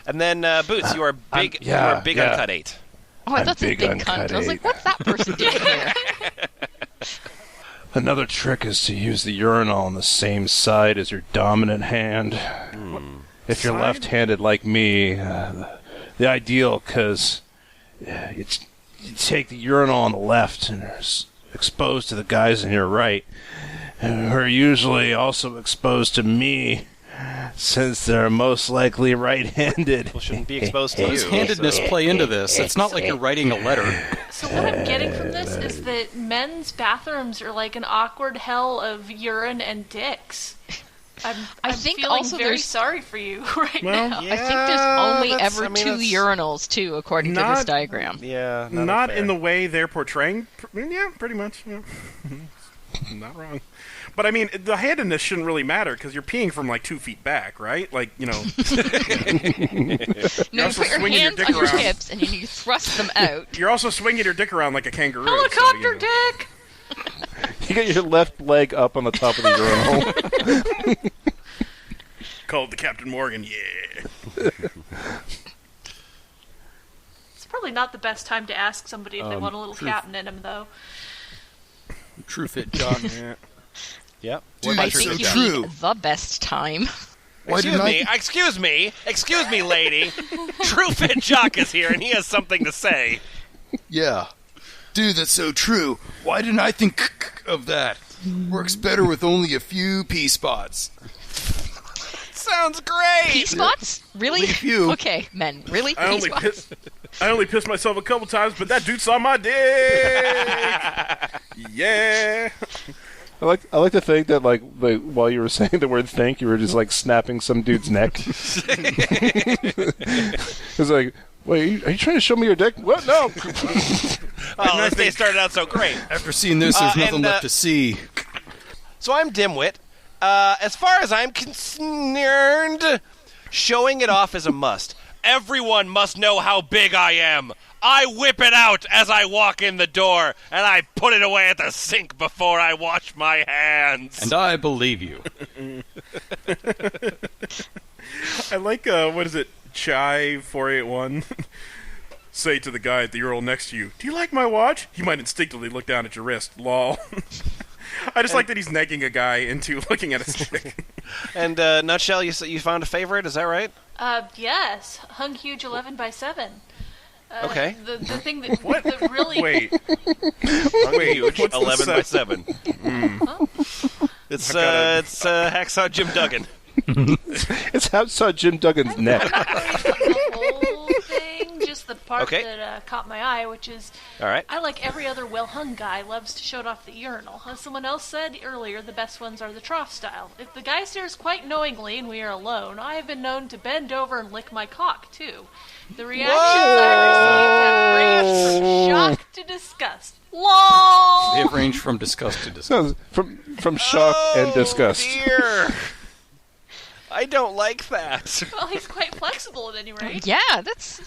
Speaker 2: And then, Boots, you are big. You are big on Cut 8.
Speaker 6: Oh, I thought it was big cunt. I was like, what's that person doing here?
Speaker 4: Another trick is to use the urinal on the same side as your dominant hand. If you're left-handed like me, the ideal, because you take the urinal on the left and it's exposed to the guys on your right, who are usually also exposed to me, since they're most likely right-handed.
Speaker 2: Well, shouldn't be exposed to you.
Speaker 3: How does handedness play into this? It's not like you're writing a letter.
Speaker 7: So what I'm getting from this is that men's bathrooms are like an awkward hell of urine and dicks. I think feeling also very sorry for you right now.
Speaker 6: Yeah, I think there's only ever two urinals, too, according to this diagram.
Speaker 2: Yeah,
Speaker 5: not in the way they're portraying. Yeah, pretty much. Yeah. Not wrong. But I mean, the handedness shouldn't really matter because you're peeing from like 2 feet back, right? Like, you know.
Speaker 6: No, you put your hands on your hips and you thrust them out.
Speaker 5: You're also swinging your dick around like a kangaroo.
Speaker 7: Helicopter dick!
Speaker 4: You get your left leg up on the top of the urinal.
Speaker 5: Called the Captain Morgan, yeah.
Speaker 7: It's probably not the best time to ask somebody if they want a little captain in them, though.
Speaker 3: True fit, John.
Speaker 2: Yep.
Speaker 6: Dude, I think you need the best time.
Speaker 2: Excuse me, lady. True Fit Jock is here, and he has something to say.
Speaker 9: Yeah. Dude, that's so true. Why didn't I think of that? Works better with only a few pee spots.
Speaker 2: Sounds great.
Speaker 6: Pee spots? Really?
Speaker 9: Only a few.
Speaker 6: Okay, men. Really?
Speaker 5: I only pissed myself a couple times, but that dude saw my dick. Yeah. I
Speaker 4: like to think that like while you were saying the word "think," you were just like snapping some dude's neck. It's like, wait, are you trying to show me your dick? What? No.
Speaker 2: Oh, they started out so great.
Speaker 9: After seeing this, there's nothing left to see.
Speaker 2: So I'm Dimwit. As far as I'm concerned, showing it off is a must. Everyone must know how big I am. I whip it out as I walk in the door, and I put it away at the sink before I wash my hands.
Speaker 3: And I believe you.
Speaker 5: I like, what is it, Chai 481? Say to the guy at the urinal next to you, "Do you like my watch?" He might instinctively look down at your wrist. Lol. I just like that he's negging a guy into looking at his dick.
Speaker 2: And, Nutshell, you found a favorite, is that right?
Speaker 7: Yes. Hung Huge 11x7.
Speaker 2: Okay.
Speaker 7: The thing that, that really...
Speaker 5: Wait.
Speaker 2: Huge 11x7.
Speaker 7: Huh?
Speaker 2: It's Hacksaw Jim Duggan.
Speaker 4: It's Hacksaw Jim Duggan's neck.
Speaker 7: I'm not going to the whole thing, just the part that caught my eye, which is,
Speaker 2: All right.
Speaker 7: I, like every other well-hung guy, loves to show it off the urinal. As someone else said earlier, the best ones are the trough style. If the guy stares quite knowingly and we are alone, I have been known to bend over and lick my cock, too. The reactions I received have ranged from shock to disgust. LOL!
Speaker 3: They have ranged from disgust to disgust.
Speaker 4: From shock and disgust.
Speaker 2: Dear. I don't like that.
Speaker 7: Well, he's quite flexible at any rate.
Speaker 6: Yeah, that's...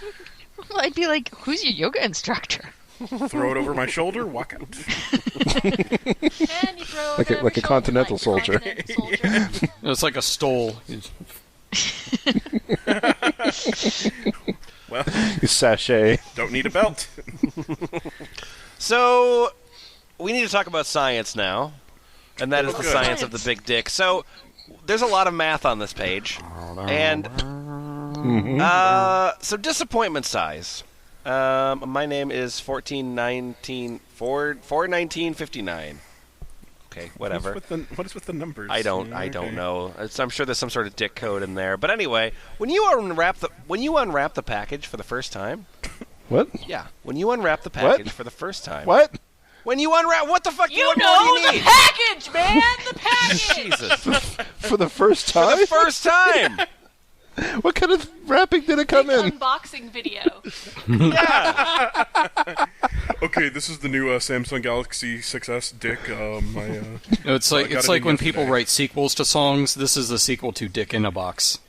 Speaker 6: Well, I'd be like, who's your yoga instructor?
Speaker 5: Throw it over my shoulder, walk out.
Speaker 7: And you throw it
Speaker 4: Like a
Speaker 7: over your
Speaker 4: continental
Speaker 7: shoulder,
Speaker 4: soldier.
Speaker 7: like a continental soldier.
Speaker 3: It's like a stole.
Speaker 5: Well,
Speaker 4: You sachet.
Speaker 5: don't need a belt.
Speaker 2: So, we need to talk about science now, and that is the
Speaker 5: good.
Speaker 2: science of the big dick. So, there's a lot of math on this page, and so disappointment size. My name is 41959. Okay, whatever.
Speaker 5: What is with the numbers?
Speaker 2: I don't know. I'm sure there's some sort of dick code in there. But anyway, when you unwrap the package for the first time.
Speaker 4: What?
Speaker 2: Yeah, when you unwrap the package for the first time.
Speaker 4: What?
Speaker 2: When you unwrap, what the fuck?
Speaker 7: You
Speaker 2: what more
Speaker 7: know
Speaker 2: do you
Speaker 7: the
Speaker 2: need?
Speaker 7: package, man! The package!
Speaker 2: Jesus.
Speaker 4: For the first
Speaker 2: For
Speaker 4: time?
Speaker 2: the first time.
Speaker 4: What kind of wrapping did it come in?
Speaker 7: Unboxing video.
Speaker 2: Yeah.
Speaker 5: Okay, this is the new Samsung Galaxy 6S dick.
Speaker 3: It's
Speaker 5: I
Speaker 3: like
Speaker 5: got
Speaker 3: it's
Speaker 5: it
Speaker 3: like
Speaker 5: in
Speaker 3: when people
Speaker 5: yesterday.
Speaker 3: write sequels to songs. This is the sequel to Dick in a Box.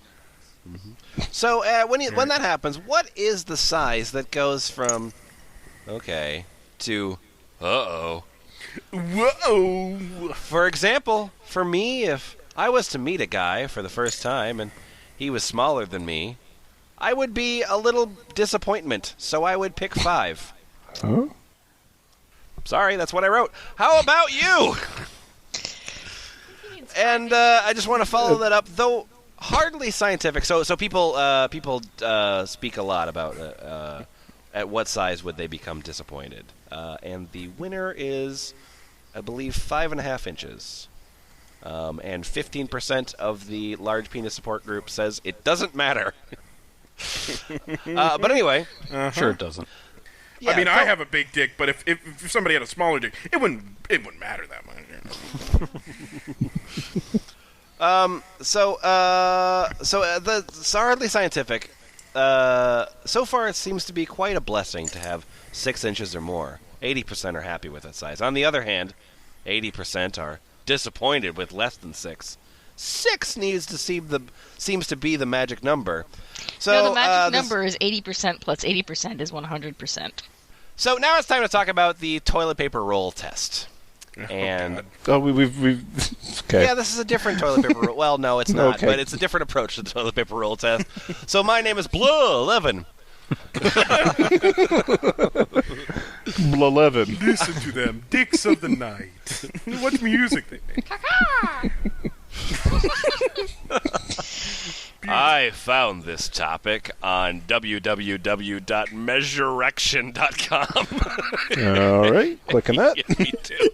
Speaker 2: So when that happens, what is the size that goes from okay to uh-oh?
Speaker 5: Whoa!
Speaker 2: For example, for me, if I was to meet a guy for the first time and he was smaller than me, I would be a little disappointment, so I would pick 5.
Speaker 4: Huh?
Speaker 2: Sorry, that's what I wrote. How about you? And I just want to follow that up, though hardly scientific. So people speak a lot about at what size would they become disappointed, and the winner is, I believe, 5.5 inches. And 15% of the large penis support group says it doesn't matter. But anyway,
Speaker 3: Sure, it doesn't.
Speaker 2: yeah,
Speaker 5: I mean, I have a big dick, but if somebody had a smaller dick, it wouldn't matter that much.
Speaker 2: So it's hardly scientific. So far, it seems to be quite a blessing to have 6 inches or more. 80% are happy with that size. On the other hand, 80% are disappointed with less than 6. 6 seems to be the magic number. So
Speaker 6: No, the magic number is 80% plus 80% is 100%.
Speaker 2: So now it's time to talk about the toilet paper roll test. And
Speaker 4: Oh, we've okay.
Speaker 2: yeah, this is a different toilet paper roll. Well, no, it's not,
Speaker 4: Okay.
Speaker 2: but it's a different approach to the toilet paper roll test. So my name is Blue11.
Speaker 4: Bleleven.
Speaker 5: Listen to them, dicks of the night. What music they make.
Speaker 2: I found this topic on www.measurection.com.
Speaker 4: All right, clicking that.
Speaker 2: Yes, me too.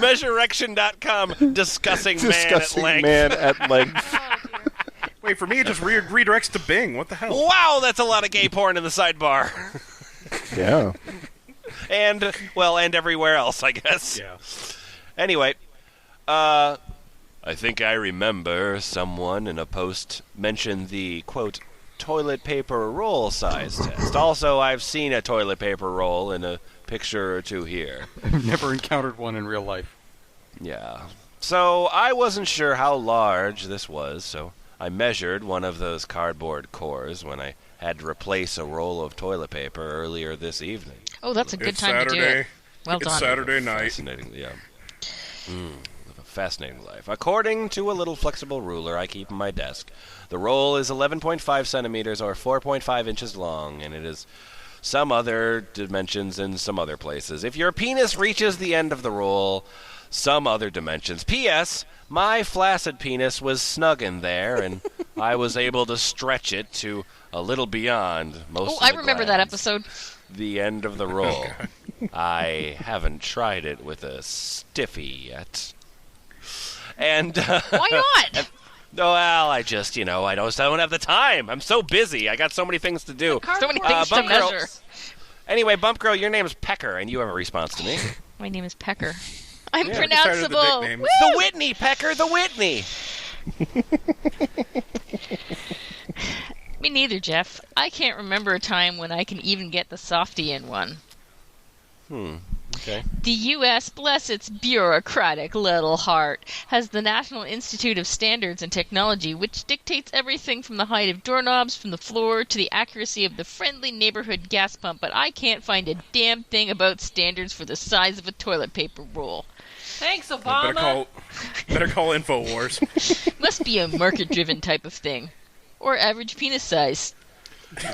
Speaker 2: Measurection.com discussing
Speaker 4: Discussing
Speaker 2: man at length.
Speaker 4: man at length.
Speaker 5: Wait, for me, it just redirects to Bing. What the hell?
Speaker 2: Wow, that's a lot of gay porn in the sidebar.
Speaker 4: Yeah.
Speaker 2: and everywhere else, I guess.
Speaker 3: Yeah.
Speaker 2: Anyway, I think I remember someone in a post mentioned the, quote, toilet paper roll size test. Also, I've seen a toilet paper roll in a picture or two here.
Speaker 3: I've never encountered one in real life.
Speaker 2: Yeah. So I wasn't sure how large this was, so I measured one of those cardboard cores when I had to replace a roll of toilet paper earlier this evening.
Speaker 6: Oh, that's a good
Speaker 5: It's
Speaker 6: time to do
Speaker 5: Saturday.
Speaker 6: it. Well
Speaker 5: It's
Speaker 6: done.
Speaker 5: Saturday night.
Speaker 2: Fascinating, yeah. A fascinating life. According to a little flexible ruler I keep in my desk, the roll is 11.5 centimeters or 4.5 inches long, and it is some other dimensions in some other places. If your penis reaches the end of the roll, some other dimensions. P.S. My flaccid penis was snug in there, and I was able to stretch it to a little beyond most
Speaker 6: Oh,
Speaker 2: of
Speaker 6: I
Speaker 2: the
Speaker 6: remember that
Speaker 2: glands.
Speaker 6: episode.
Speaker 2: The end of the roll. I haven't tried it with a stiffy yet. And
Speaker 6: Why not?
Speaker 2: Oh, well, I just, I don't have the time. I'm so busy. I got so many things to do.
Speaker 6: So many things to
Speaker 2: Bump Girl.
Speaker 6: measure.
Speaker 2: Anyway, Bump Girl, your name is Pecker, and you have a response to me.
Speaker 6: My name is Pecker. I'm
Speaker 5: Yeah, we started the
Speaker 6: pronounceable.
Speaker 5: nicknames.
Speaker 6: Woo!
Speaker 2: The Whitney, Pecker, the Whitney.
Speaker 6: Me neither, Jeff. I can't remember a time when I can even get the softie in one.
Speaker 2: Okay.
Speaker 6: The U.S., bless its bureaucratic little heart, has the National Institute of Standards and Technology, which dictates everything from the height of doorknobs from the floor to the accuracy of the friendly neighborhood gas pump, but I can't find a damn thing about standards for the size of a toilet paper roll.
Speaker 7: Thanks, Obama.
Speaker 5: Better call InfoWars.
Speaker 6: Must be a market-driven type of thing. Or average penis size.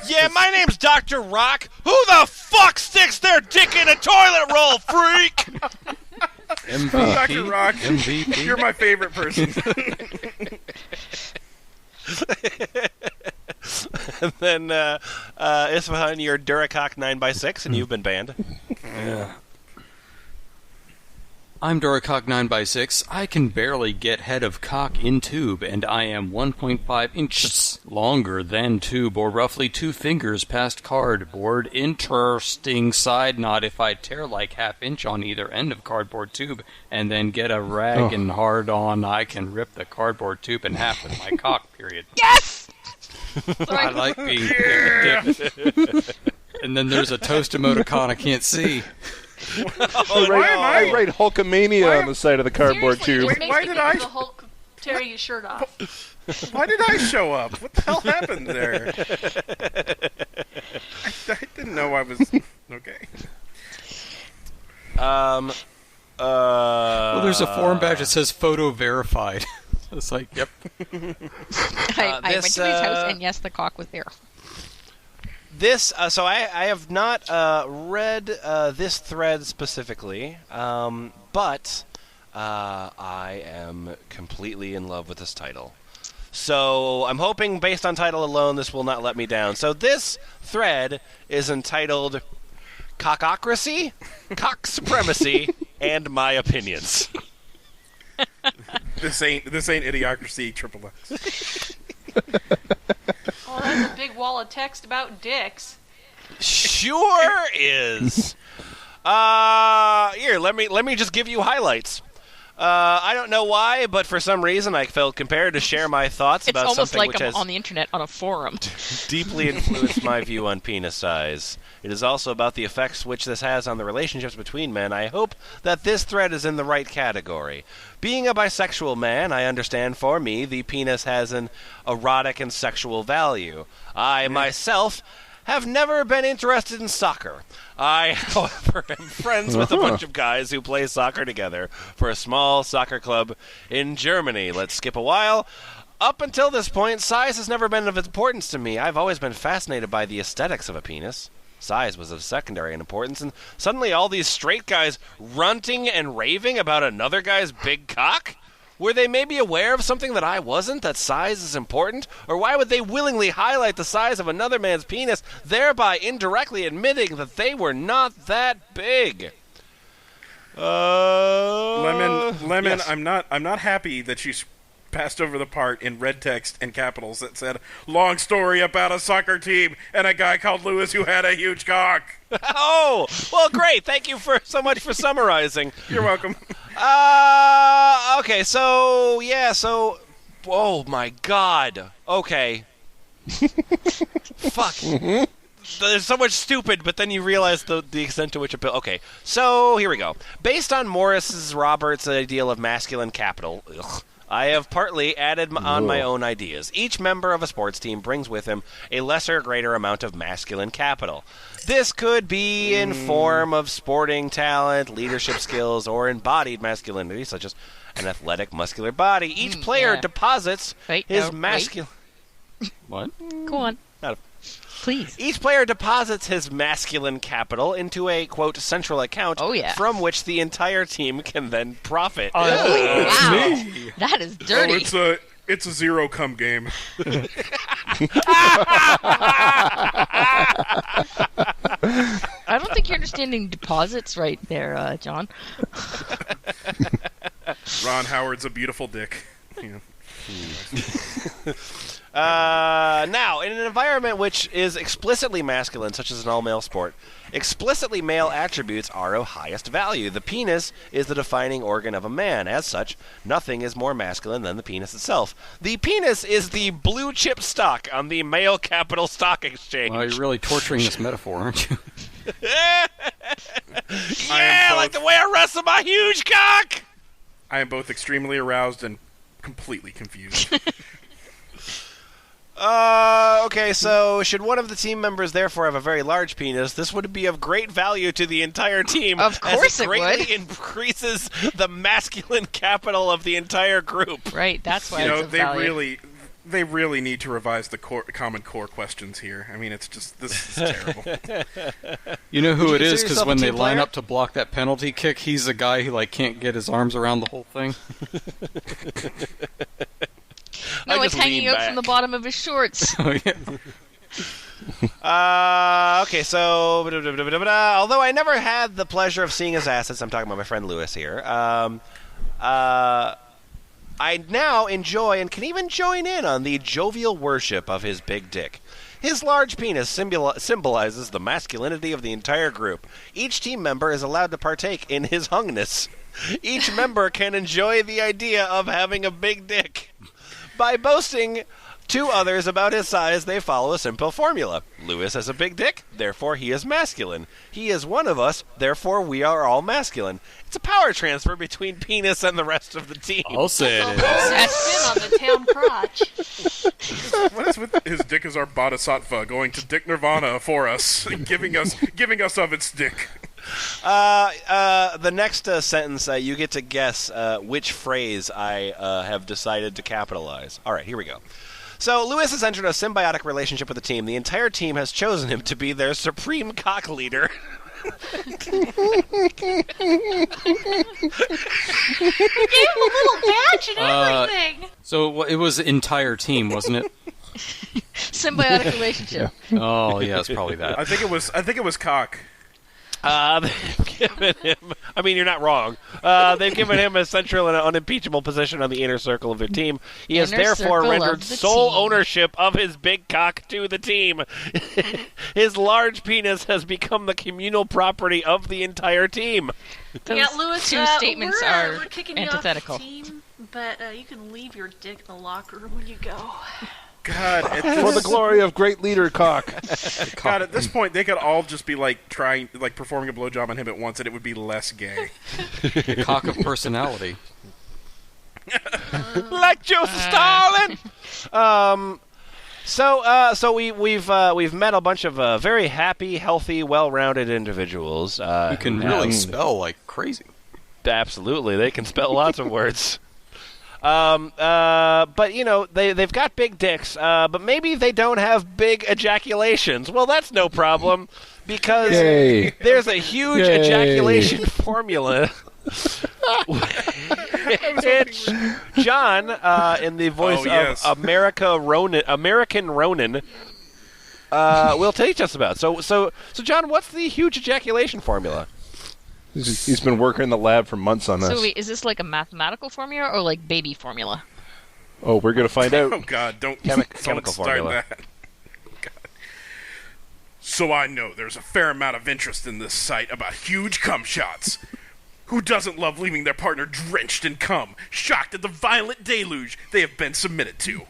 Speaker 2: Yeah, my name's Dr. Rock. Who the fuck sticks their dick in a toilet roll, freak?
Speaker 5: Dr. Rock, you're my favorite person.
Speaker 2: And then, Isfahan, you're Duracock 9x6, and you've been banned.
Speaker 3: Yeah. I'm Duracock 9x6. I can barely get head of cock in tube, and I am 1.5 inches longer than tube, or roughly 2 fingers past cardboard. Interesting side note, if I tear like half-inch on either end of cardboard tube, and then get a rag and hard on, I can rip the cardboard tube in half with my cock, period.
Speaker 6: Yes!
Speaker 3: I like being dick. And then there's a toast emoticon I can't see.
Speaker 4: I write Hulkamania on the side of the cardboard
Speaker 7: Seriously,
Speaker 4: tube.
Speaker 7: it
Speaker 5: Why
Speaker 7: makes me
Speaker 5: did
Speaker 7: think
Speaker 5: I-
Speaker 7: of the Hulk tearing his shirt off.
Speaker 5: Why did I show up? What the hell happened there? I didn't know I was... Okay.
Speaker 3: Well, there's a form badge that says photo verified. It's like, yep.
Speaker 6: I went to his house, and yes, the cock was there.
Speaker 2: So I have not read this thread specifically, but I am completely in love with this title. So I'm hoping, based on title alone, this will not let me down. So this thread is entitled Cockocracy, Cock Supremacy, and My Opinions.
Speaker 5: This ain't Idiocracy Triple X.
Speaker 7: Oh, that's a big wall of text about dicks.
Speaker 2: Sure is. Here, let me just give you highlights. I don't know why, but for some reason I felt compelled to share my thoughts
Speaker 6: It's
Speaker 2: about
Speaker 6: almost
Speaker 2: something
Speaker 6: like
Speaker 2: which
Speaker 6: I'm
Speaker 2: has
Speaker 6: on the internet on a forum.
Speaker 2: deeply influenced my view on penis size. It is also about the effects which this has on the relationships between men. I hope that this thread is in the right category. Being a bisexual man, I understand for me the penis has an erotic and sexual value. I myself have never been interested in soccer. I, however, am friends with a bunch of guys who play soccer together for a small soccer club in Germany. Let's skip a while. Up until this point, size has never been of importance to me. I've always been fascinated by the aesthetics of a penis. Size was of secondary importance, and suddenly all these straight guys ranting and raving about another guy's big cock? Were they maybe aware of something that I wasn't, that size is important? Or why would they willingly highlight the size of another man's penis, thereby indirectly admitting that they were not that big?
Speaker 5: Lemon,
Speaker 2: yes.
Speaker 5: I'm not happy that you passed over the part in red text and capitals that said, long story about a soccer team and a guy called Lewis who had a huge cock.
Speaker 2: Oh, well, great. Thank you so much for summarizing.
Speaker 5: You're welcome.
Speaker 2: Okay, so, oh my god. Okay. Fuck. There's so much stupid, but then you realize the extent to which okay, so here we go. Based on Morris Roberts' ideal of masculine capital, I have partly added on my own ideas. Each member of a sports team brings with him a lesser or greater amount of masculine capital. This could be in form of sporting talent, leadership skills, or embodied masculinity, such as an athletic, muscular body. Each player deposits his masculine...
Speaker 3: What?
Speaker 6: Go on. Please.
Speaker 2: Each player deposits his masculine capital into a, quote, central account from which the entire team can then profit.
Speaker 6: Wow. That is dirty.
Speaker 5: Oh, it's a zero cum game.
Speaker 6: I don't think you're understanding deposits right there, John.
Speaker 5: Ron Howard's a beautiful dick. Yeah.
Speaker 2: Now, in an environment which is explicitly masculine, such as an all-male sport, explicitly male attributes are of highest value. The penis is the defining organ of a man. As such, nothing is more masculine than the penis itself. The penis is the blue chip stock on the male capital stock exchange.
Speaker 3: Well, you're really torturing this metaphor, aren't you?
Speaker 2: Yeah, like the way I wrestle my huge cock!
Speaker 5: I am both extremely aroused and completely confused.
Speaker 2: Okay, so should one of the team members therefore have a very large penis, this would be of great value to the entire team.
Speaker 6: Of course
Speaker 2: as it greatly increases the masculine capital of the entire group.
Speaker 6: Right, that's why it's of value.
Speaker 5: They really need to revise the common core questions here. I mean, it's just, this is terrible.
Speaker 3: You know who
Speaker 2: Would
Speaker 3: it
Speaker 2: you
Speaker 3: is?
Speaker 2: consider
Speaker 3: Because
Speaker 2: yourself
Speaker 3: when
Speaker 2: a
Speaker 3: they
Speaker 2: team
Speaker 3: line
Speaker 2: player?
Speaker 3: up to block that penalty kick, he's the guy who like can't get his arms around the whole thing.
Speaker 6: No,
Speaker 2: I
Speaker 6: it's
Speaker 2: just
Speaker 6: hanging
Speaker 2: lean
Speaker 6: out from the
Speaker 2: back.
Speaker 6: bottom of his shorts.
Speaker 3: Oh yeah.
Speaker 2: Okay, so although I never had the pleasure of seeing his assets, I'm talking about my friend Lewis here. I now enjoy and can even join in on the jovial worship of his big dick. His large penis symbolizes the masculinity of the entire group. Each team member is allowed to partake in his hungness. Each member can enjoy the idea of having a big dick. By boasting to others about his size, they follow a simple formula. Lewis has a big dick, therefore he is masculine. He is one of us, therefore we are all masculine. It's a power transfer between penis and the rest of the team.
Speaker 3: I'll say it is.
Speaker 7: Spin on the town crotch.
Speaker 5: What is with his dick as our bodhisattva going to Dick Nirvana for us, giving us of its dick?
Speaker 2: The next sentence, you get to guess which phrase I have decided to capitalize. All right, here we go. So, Lewis has entered a symbiotic relationship with the team. The entire team has chosen him to be their supreme cock leader.
Speaker 7: They gave him a little badge and everything.
Speaker 3: So it was the entire team, wasn't it?
Speaker 6: Symbiotic relationship.
Speaker 3: Oh yeah, it's probably that.
Speaker 5: I think it was cock.
Speaker 2: They've given him... I mean, you're not wrong. They've given him a central and unimpeachable position on the inner circle of their team. He has
Speaker 6: Inner
Speaker 2: therefore
Speaker 6: circle
Speaker 2: rendered
Speaker 6: of the
Speaker 2: sole
Speaker 6: team.
Speaker 2: ownership of his big cock to the team. His large penis has become the communal property of the entire team.
Speaker 6: Those
Speaker 7: Yeah, Lewis,
Speaker 6: two statements
Speaker 7: we're
Speaker 6: are
Speaker 7: kicking
Speaker 6: antithetical.
Speaker 7: You off the team, but you can leave your dick in the locker room when you go.
Speaker 5: God,
Speaker 4: For the glory of great leader cock.
Speaker 5: God, at this point, they could all just be performing a blowjob on him at once, and it would be less gay.
Speaker 3: Cock of personality.
Speaker 2: Like Joseph Stalin. So we've met a bunch of very happy, healthy, well-rounded individuals.
Speaker 3: Who can really spell like crazy.
Speaker 2: Absolutely, they can spell lots of words. But you know they've got big dicks, but maybe they don't have big ejaculations. Well, that's no problem because
Speaker 4: Yay.
Speaker 2: there's a huge
Speaker 4: Yay.
Speaker 2: ejaculation formula. Which John, in the voice
Speaker 5: yes.
Speaker 2: of American Ronan, will teach us about. So, John, what's the huge ejaculation formula?
Speaker 4: He's been working in the lab for months on this.
Speaker 6: So wait, is this like a mathematical formula or like baby formula?
Speaker 4: Oh, we're going to find out.
Speaker 5: Oh, God, don't
Speaker 2: Chemical
Speaker 5: start
Speaker 2: formula.
Speaker 5: that. God. So I know there's a fair amount of interest in this site about huge cum shots. Who doesn't love leaving their partner drenched in cum, shocked at the violent deluge they have been submitted to?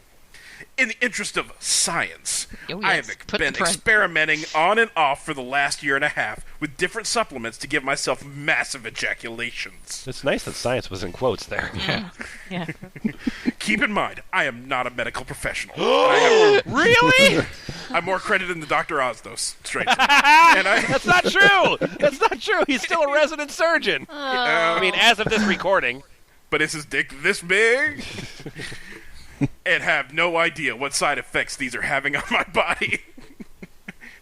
Speaker 5: In the interest of science,
Speaker 6: Oh,
Speaker 5: I
Speaker 6: yes.
Speaker 5: have
Speaker 6: Put
Speaker 5: been
Speaker 6: the print.
Speaker 5: experimenting on and off for the last year and a half with different supplements to give myself massive ejaculations.
Speaker 2: It's nice that science was in quotes there.
Speaker 6: Yeah.
Speaker 5: Keep in mind, I am not a medical professional.
Speaker 2: Really?
Speaker 5: I'm more credited than Dr. Oz, though, straight. And
Speaker 2: That's not true. That's not true. He's still a resident surgeon. I mean, as of this recording.
Speaker 5: But is his dick this big? And have no idea what side effects these are having on my body.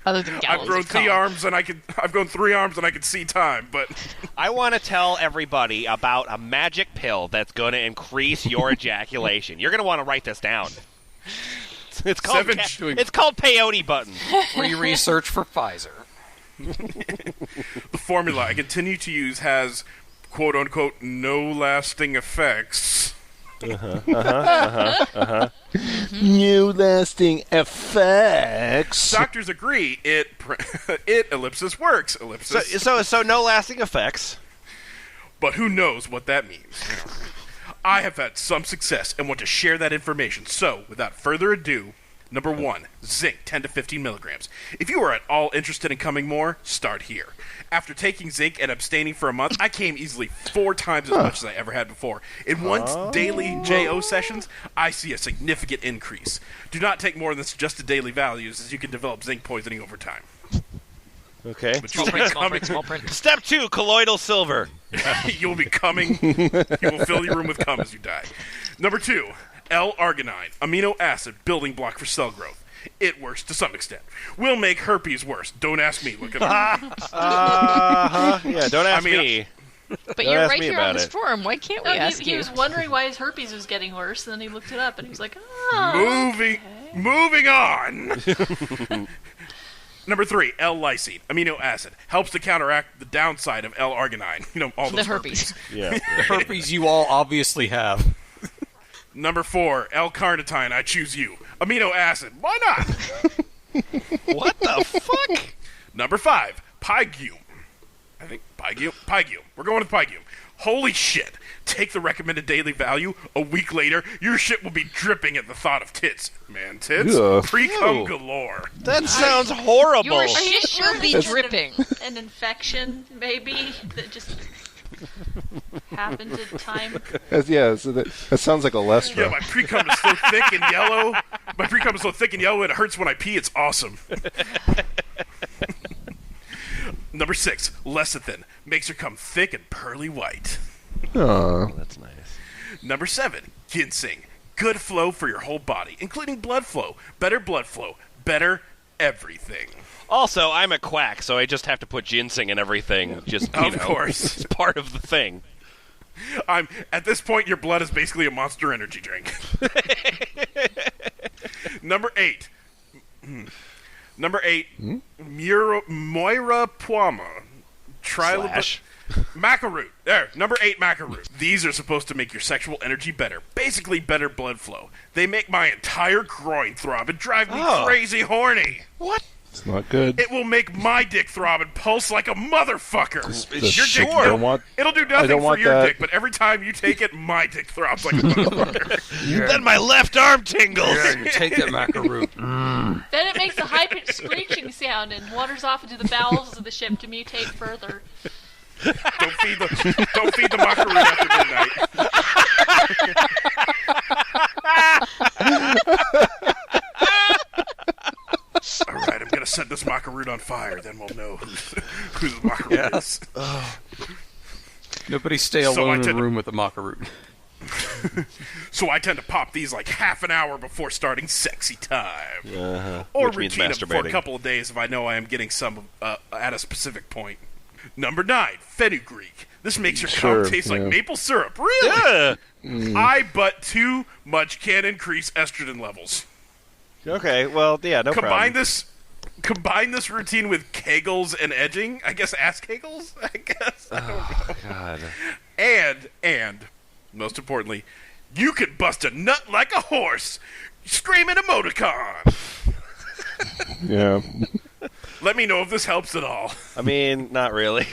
Speaker 6: Other than
Speaker 5: I've
Speaker 6: gallows
Speaker 5: grown
Speaker 6: of
Speaker 5: three
Speaker 6: cum.
Speaker 5: arms and I can see time, but
Speaker 2: I want to tell everybody about a magic pill that's going to increase your ejaculation. You're going to want to write this down. It's called it's called peyote button.
Speaker 3: Free research for Pfizer.
Speaker 5: the formula I continue to use has quote unquote no lasting effects.
Speaker 4: New lasting effects.
Speaker 5: Doctors agree it ellipsis works. Ellipsis.
Speaker 2: So no lasting effects.
Speaker 5: But who knows what that means? I have had some success and want to share that information. So, without further ado, number 1, zinc, 10 to 15 milligrams. If you are at all interested in coming more, start here. After taking zinc and abstaining for a month, I came easily 4 times as much as I ever had before. In one daily JO sessions, I see a significant increase. Do not take more than suggested daily values, as you can develop zinc poisoning over time.
Speaker 2: Okay.
Speaker 7: Small print.
Speaker 2: Step 2, colloidal silver.
Speaker 5: You will be coming. You will fill your room with cum as you die. Number 2, L-arginine, amino acid building block for cell growth. It works to some extent. Will make herpes worse. Don't ask me. Look at me.
Speaker 2: Yeah, don't ask me.
Speaker 6: But
Speaker 2: Don't
Speaker 6: you're
Speaker 2: ask
Speaker 6: right
Speaker 2: me
Speaker 6: here
Speaker 2: about
Speaker 6: on this
Speaker 2: it.
Speaker 6: forum. Why can't we
Speaker 7: No,
Speaker 6: ask
Speaker 7: he
Speaker 6: you?
Speaker 7: was wondering why his herpes was getting worse, and then he looked it up, and he was like, oh.
Speaker 5: Moving on. Number 3, L-lysine, amino acid. Helps to counteract the downside of L-arginine. You know, all those
Speaker 6: The herpes.
Speaker 2: Yeah.
Speaker 3: Herpes you all obviously have.
Speaker 5: Number 4, L-carnitine, I choose you. Amino acid, why not?
Speaker 2: What the fuck?
Speaker 5: Number 5, Pygume. I think Pygume. We're going with Pygume. Holy shit. Take the recommended daily value. A week later, your shit will be dripping at the thought of tits. Man, tits?
Speaker 4: Ugh.
Speaker 5: Pre-cum
Speaker 2: Ew.
Speaker 5: galore.
Speaker 2: That sounds horrible.
Speaker 6: Your
Speaker 7: Are you
Speaker 6: shit
Speaker 7: sure
Speaker 6: will be
Speaker 7: it's
Speaker 6: dripping.
Speaker 7: an infection, maybe, that just happened in time?
Speaker 4: So that sounds like a
Speaker 5: Yeah,
Speaker 4: Lestra.
Speaker 5: my pre-cum is so thick and yellow. My pre-cum is so thick and yellow it hurts when I pee. It's awesome. Number 6, lecithin. Makes her come thick and pearly white.
Speaker 4: Aw.
Speaker 2: That's nice.
Speaker 5: Number 7, ginseng. Good flow for your whole body, including blood flow. Better blood flow. Better everything.
Speaker 2: Also, I'm a quack, so I just have to put ginseng in everything. Just, you
Speaker 5: Of
Speaker 2: know,
Speaker 5: course.
Speaker 2: it's part of the thing.
Speaker 5: At this point, your blood is basically a Monster Energy drink. Number 8. Moira Puama.
Speaker 2: Slash.
Speaker 5: Maca root. There, number 8 maca root. These are supposed to make your sexual energy better. Basically, better blood flow. They make my entire groin throb and drive me crazy horny.
Speaker 2: What?
Speaker 4: It's not good.
Speaker 5: It will make my dick throb and pulse like a motherfucker. Your
Speaker 4: Sure.
Speaker 5: dick,
Speaker 4: I don't want-
Speaker 5: it'll do
Speaker 4: I
Speaker 5: nothing
Speaker 4: don't
Speaker 5: for
Speaker 4: want
Speaker 5: your
Speaker 4: that.
Speaker 5: dick, but every time you take it, my dick throbs like a motherfucker.
Speaker 2: Then my left arm tingles.
Speaker 3: You take that macaroon.
Speaker 7: Then it makes a high-pitched screeching sound and wanders off into the bowels of the ship to mutate further.
Speaker 5: Don't feed the macaroon after midnight. All right, I'm gonna set this macaroon on fire. Then we'll know who the macaroon is.
Speaker 3: Nobody stay
Speaker 5: So I
Speaker 3: alone in a
Speaker 5: tend to-
Speaker 3: room with a macaroon.
Speaker 5: So I tend to pop these like half an hour before starting sexy time, or
Speaker 2: Which means
Speaker 5: routine for a
Speaker 2: masturbating.
Speaker 5: couple of days if I know I am getting some at a specific point. Number 9, fenugreek. This makes your cum taste like maple syrup. Really?
Speaker 2: Yeah.
Speaker 5: I but too much can increase estrogen levels.
Speaker 2: Okay, well, yeah, no problem.
Speaker 5: Combine this routine with kegels and edging. I guess ass kegels. I guess. I don't know.
Speaker 2: God.
Speaker 5: And most importantly, you could bust a nut like a horse. Screaming emoticon.
Speaker 4: Yeah.
Speaker 5: Let me know if this helps at all.
Speaker 2: I mean, not really.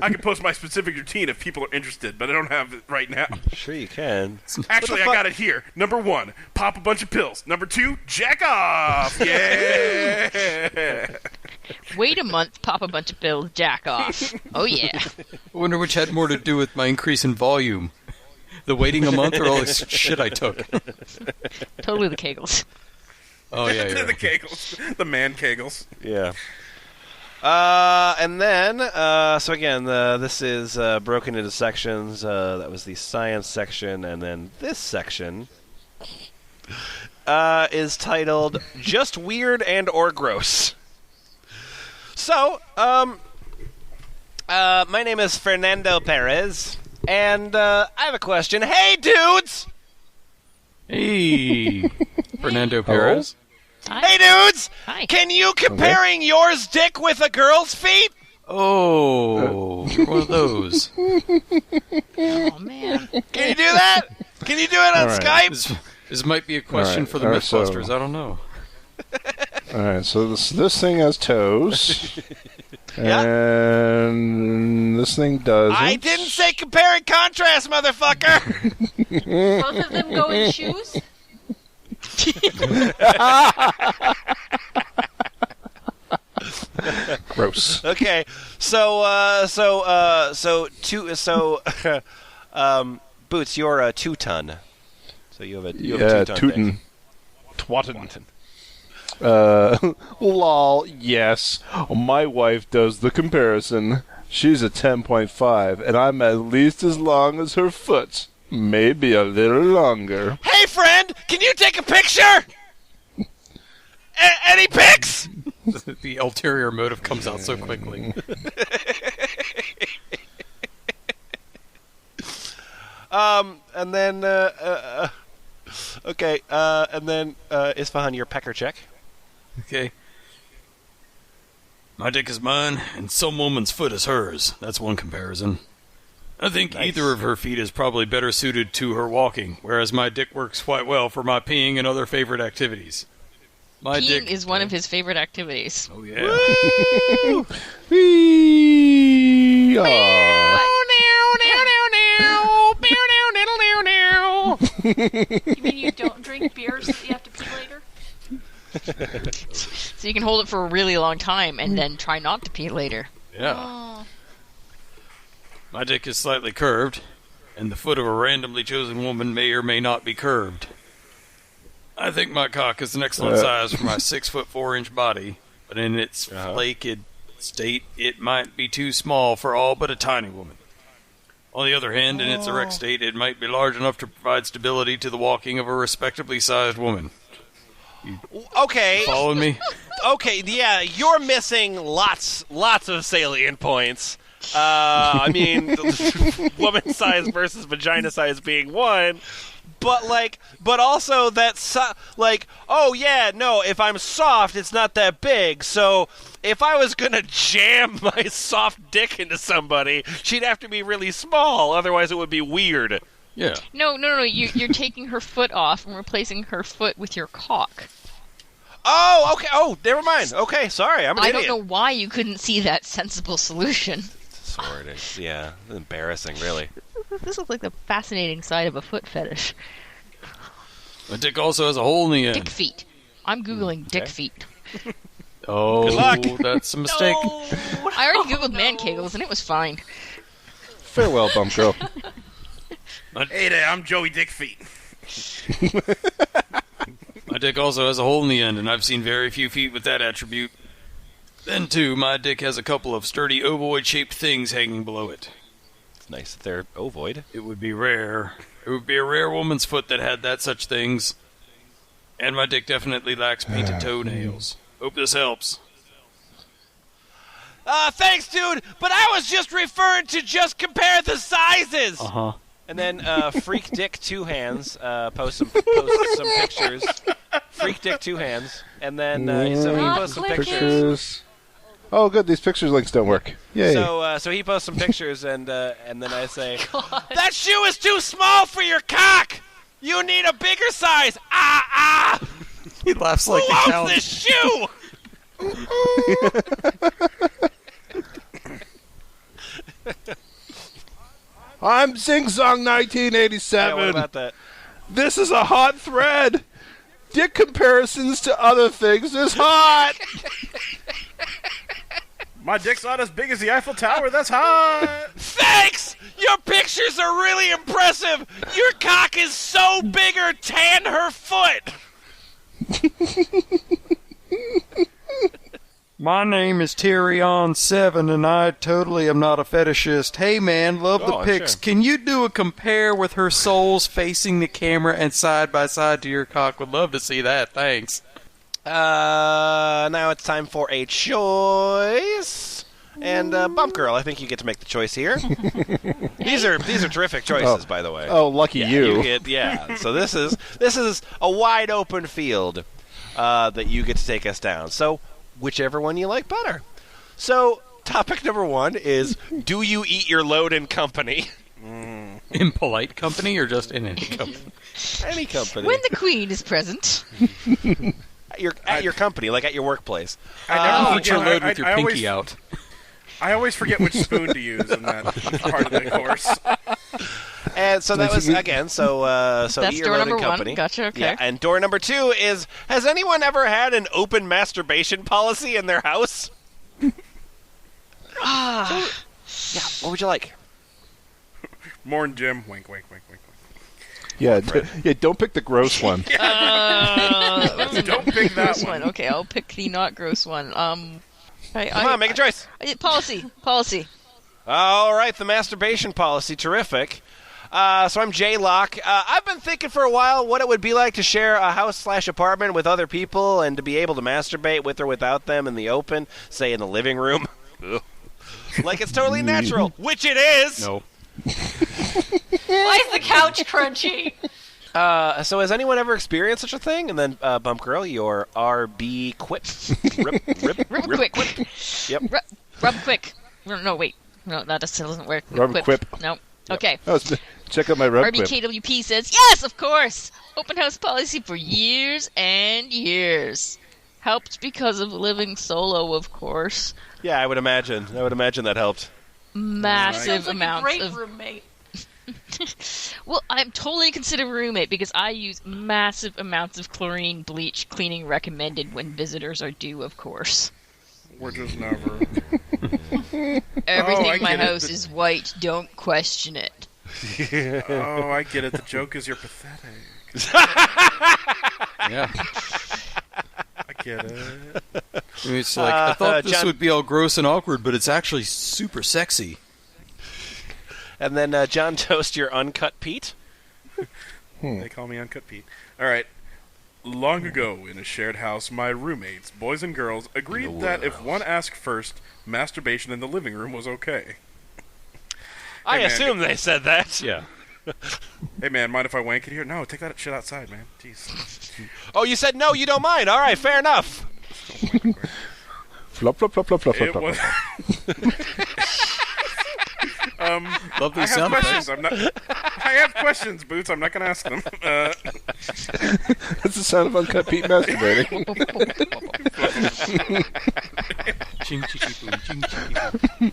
Speaker 5: I can post my specific routine if people are interested, but I don't have it right now.
Speaker 2: Sure you can.
Speaker 5: Actually, I got it here. Number 1, pop a bunch of pills. Number 2, jack off. Yeah.
Speaker 6: Wait a month, pop a bunch of pills, jack off. Oh yeah.
Speaker 3: I wonder which had more to do with my increase in volume. The waiting a month or all this shit I took?
Speaker 6: Totally the kegels.
Speaker 3: Oh, yeah,
Speaker 5: The
Speaker 3: yeah.
Speaker 5: kegels. The man kegels.
Speaker 2: Yeah. And then, so again, this is broken into sections. That was the science section, and then this section is titled "Just Weird and or Gross." So, my name is Fernando Perez, and I have a question. Hey, dudes!
Speaker 3: Hey, Fernando Perez.
Speaker 6: Hi.
Speaker 2: Hey, dudes!
Speaker 6: Hi.
Speaker 2: Can you comparing yours dick with a girl's feet?
Speaker 3: Oh, you're one of those.
Speaker 6: Oh man.
Speaker 2: Can you do that? Can you do it on
Speaker 4: All right.
Speaker 2: Skype?
Speaker 3: This might be a question for the Mythbusters. I don't know.
Speaker 4: All right, so this thing has toes,
Speaker 2: Yeah.
Speaker 4: and this thing doesn't.
Speaker 2: I didn't say compare and contrast, motherfucker.
Speaker 7: Both of them go in shoes?
Speaker 4: Gross.
Speaker 2: Okay, Boots, you're a 2-ton. So you have a 2-ton.
Speaker 4: tootin'. Twattin'. Lol, yes. My wife does the comparison. She's a 10.5, and I'm at least as long as her foot. Maybe a little longer.
Speaker 2: Hey, friend, can you take a picture? Any pics?
Speaker 3: The ulterior motive comes out so quickly.
Speaker 2: And then, okay, and then, Isfahan, your pecker check.
Speaker 3: Okay. My dick is mine, and some woman's foot is hers. That's one comparison. I think either of her feet is probably better suited to her walking, whereas my dick works quite well for my peeing and other favorite activities. My
Speaker 6: Peeing
Speaker 3: dick
Speaker 6: is one of his favorite activities.
Speaker 3: Oh, yeah.
Speaker 4: Whee! Aw.
Speaker 7: You mean you don't drink beer so that you have to pee later?
Speaker 6: So you can hold it for a really long time and then try not to pee later.
Speaker 3: Yeah.
Speaker 7: Oh.
Speaker 3: My dick is slightly curved, and the foot of a randomly chosen woman may or may not be curved. I think my cock is an excellent size for my 6'4" body, but in its flaky state, it might be too small for all but a tiny woman. On the other hand, in its erect state, it might be large enough to provide stability to the walking of a respectably sized woman.
Speaker 2: Okay.
Speaker 3: Following me?
Speaker 2: Okay, yeah, you're missing lots of salient points. I mean, woman size versus vagina size being one, but also that, oh yeah, no, if I'm soft, it's not that big, so if I was gonna jam my soft dick into somebody, she'd have to be really small, otherwise it would be weird.
Speaker 3: Yeah.
Speaker 6: No, you're taking her foot off and replacing her foot with your cock.
Speaker 2: Oh, okay, never mind. Okay, sorry, I'm an idiot.
Speaker 6: I don't know why you couldn't see that sensible solution.
Speaker 2: Sort of, yeah, embarrassing, really.
Speaker 6: This looks like the fascinating side of a foot fetish.
Speaker 3: My dick also has a hole in the end.
Speaker 6: Dick feet. I'm Googling dick feet.
Speaker 3: Oh,
Speaker 2: good luck.
Speaker 3: That's a mistake.
Speaker 7: No.
Speaker 6: I already Googled man kegels and it was fine.
Speaker 4: Farewell, bump girl.
Speaker 5: Hey there, I'm Joey Dick Feet.
Speaker 3: My dick also has a hole in the end, and I've seen very few feet with that attribute. Then, too, my dick has a couple of sturdy ovoid-shaped things hanging below it.
Speaker 2: It's nice that they're ovoid.
Speaker 3: It would be rare. It would be a rare woman's foot that had that such things. And my dick definitely lacks painted toenails. Hope this helps.
Speaker 2: Thanks, dude, but I was just referring to just compare the sizes.
Speaker 3: Uh-huh.
Speaker 2: And then Freak Dick Two Hands post some pictures. Freak Dick Two Hands, and then so he posts some pictures.
Speaker 4: Oh, good. These pictures links don't work. Yay.
Speaker 2: So he posts some pictures, and then I say, that shoe is too small for your cock. You need a bigger size.
Speaker 3: He laughs like
Speaker 2: Who
Speaker 3: the
Speaker 2: owns this shoe?
Speaker 4: I'm Sing Song
Speaker 2: Yeah,
Speaker 4: 1987.
Speaker 2: what about that?
Speaker 4: This is a hot thread. Dick comparisons to other things is hot.
Speaker 5: My dick's not as big as the Eiffel Tower, that's hot!
Speaker 2: Thanks! Your pictures are really impressive! Your cock is so bigger, tan her foot!
Speaker 3: My name is Tyrion7, and I totally am not a fetishist. Hey, man, love the pics.
Speaker 2: Sure.
Speaker 3: Can you do a compare with her soles facing the camera and side by side to your cock? Would love to see that. Thanks.
Speaker 2: Now it's time for a choice. And Bump Girl, I think you get to make the choice here. These are terrific choices, by the way.
Speaker 4: Oh, lucky you.
Speaker 2: So this is a wide open field that you get to take us down. So whichever one you like better. So topic number 1 is: do you eat your load in company?
Speaker 3: Impolite company or just in any company?
Speaker 2: Any company.
Speaker 6: When the queen is present.
Speaker 2: At your company, like at your workplace.
Speaker 3: Eat your load with your pinky out.
Speaker 5: I always forget which spoon to use in that part of the course.
Speaker 2: And so that was, again, so
Speaker 6: That's
Speaker 2: eat your
Speaker 6: door
Speaker 2: load
Speaker 6: number
Speaker 2: and company.
Speaker 6: 1. Gotcha, okay.
Speaker 2: Yeah, and door number 2 is, has anyone ever had an open masturbation policy in their house?
Speaker 6: Ah.
Speaker 2: Yeah, what would you like?
Speaker 5: More than Jim. Wink, wink, wink, wink.
Speaker 4: Yeah, don't pick the gross one.
Speaker 5: Don't pick that
Speaker 6: Gross
Speaker 5: one.
Speaker 6: Okay, I'll pick the not gross one.
Speaker 2: Come on, make a choice.
Speaker 6: Policy.
Speaker 2: All right, the masturbation policy, terrific. So I'm J-Lock. I've been thinking for a while what it would be like to share a house/apartment with other people and to be able to masturbate with or without them in the open, say in the living room. Like it's totally natural, which it is.
Speaker 3: No.
Speaker 7: Why is the couch crunchy?
Speaker 2: So has anyone ever experienced such a thing? And then, Bump Girl, your RB quip.
Speaker 6: Rub quick.
Speaker 2: Yep.
Speaker 6: Rub quick. No, wait. No, that just doesn't work.
Speaker 4: Rub quip.
Speaker 6: No. Okay.
Speaker 4: Oh, check out my rub quip.
Speaker 6: RBKWP says, yes, of course. Open house policy for years and years. Helped because of living solo, of course.
Speaker 2: Yeah, I would imagine. that helped.
Speaker 6: Massive
Speaker 7: Sounds like
Speaker 6: amounts
Speaker 7: a great
Speaker 6: of...
Speaker 7: roommate.
Speaker 6: Well, I'm totally considered a roommate because I use massive amounts of chlorine bleach cleaning recommended when visitors are due, of course.
Speaker 5: We're just never.
Speaker 6: Everything
Speaker 5: I
Speaker 6: in my
Speaker 5: get it.
Speaker 6: house is white. Don't question it.
Speaker 5: Oh, I get it. The joke is you're pathetic.
Speaker 3: Yeah.
Speaker 5: I get it.
Speaker 3: It's like, I thought this
Speaker 2: John-
Speaker 3: would be all gross and awkward, but it's actually super sexy.
Speaker 2: And then, John Toast, your uncut Pete.
Speaker 5: They call me Uncut Pete. All right. Long ago, in a shared house, my roommates, boys and girls, agreed that if one asked first, masturbation in the living room was okay.
Speaker 2: I
Speaker 5: man.
Speaker 2: assume they said that.
Speaker 3: Yeah.
Speaker 5: Hey, man, mind if I wank in here? No, take that shit outside, man. Jeez.
Speaker 2: Oh, you said no, you don't mind. All right, fair enough.
Speaker 4: Flop, flop, flop, flop, flop,
Speaker 5: It
Speaker 4: flop.
Speaker 5: was...
Speaker 3: Lovely
Speaker 5: I have
Speaker 3: sound
Speaker 5: questions. I have questions, Boots. I'm not going to ask them.
Speaker 4: That's the sound of Uncut Pete masturbating.
Speaker 3: Ching, ching, boom, ching, ching, boom.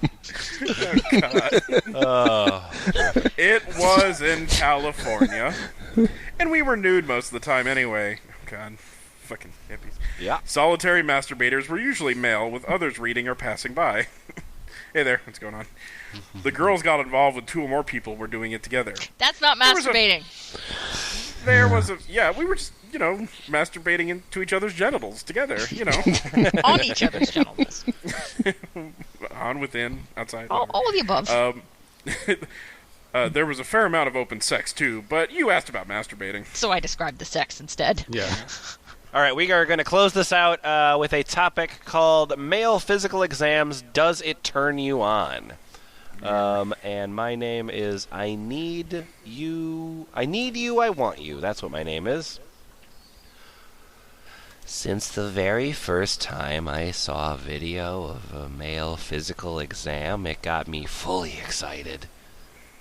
Speaker 5: God. It was in California, and we were nude most of the time anyway. God, fucking hippies.
Speaker 2: Yeah.
Speaker 5: Solitary masturbators were usually male, with others reading or passing by. Hey there, what's going on? The girls got involved when 2 or more people were doing it together.
Speaker 6: That's not masturbating.
Speaker 5: We were just, masturbating into each other's genitals together,
Speaker 6: On each other's genitals.
Speaker 5: On, within, outside.
Speaker 6: All of the above.
Speaker 5: There was a fair amount of open sex, too, but you asked about masturbating.
Speaker 6: So I described the sex instead.
Speaker 3: Yeah.
Speaker 2: All right, we are going to close this out with a topic called Male Physical Exams, Does It Turn You On? And my name is I Need You, I Want You. That's what my name is. Since the very first time I saw a video of a male physical exam, it got me fully excited.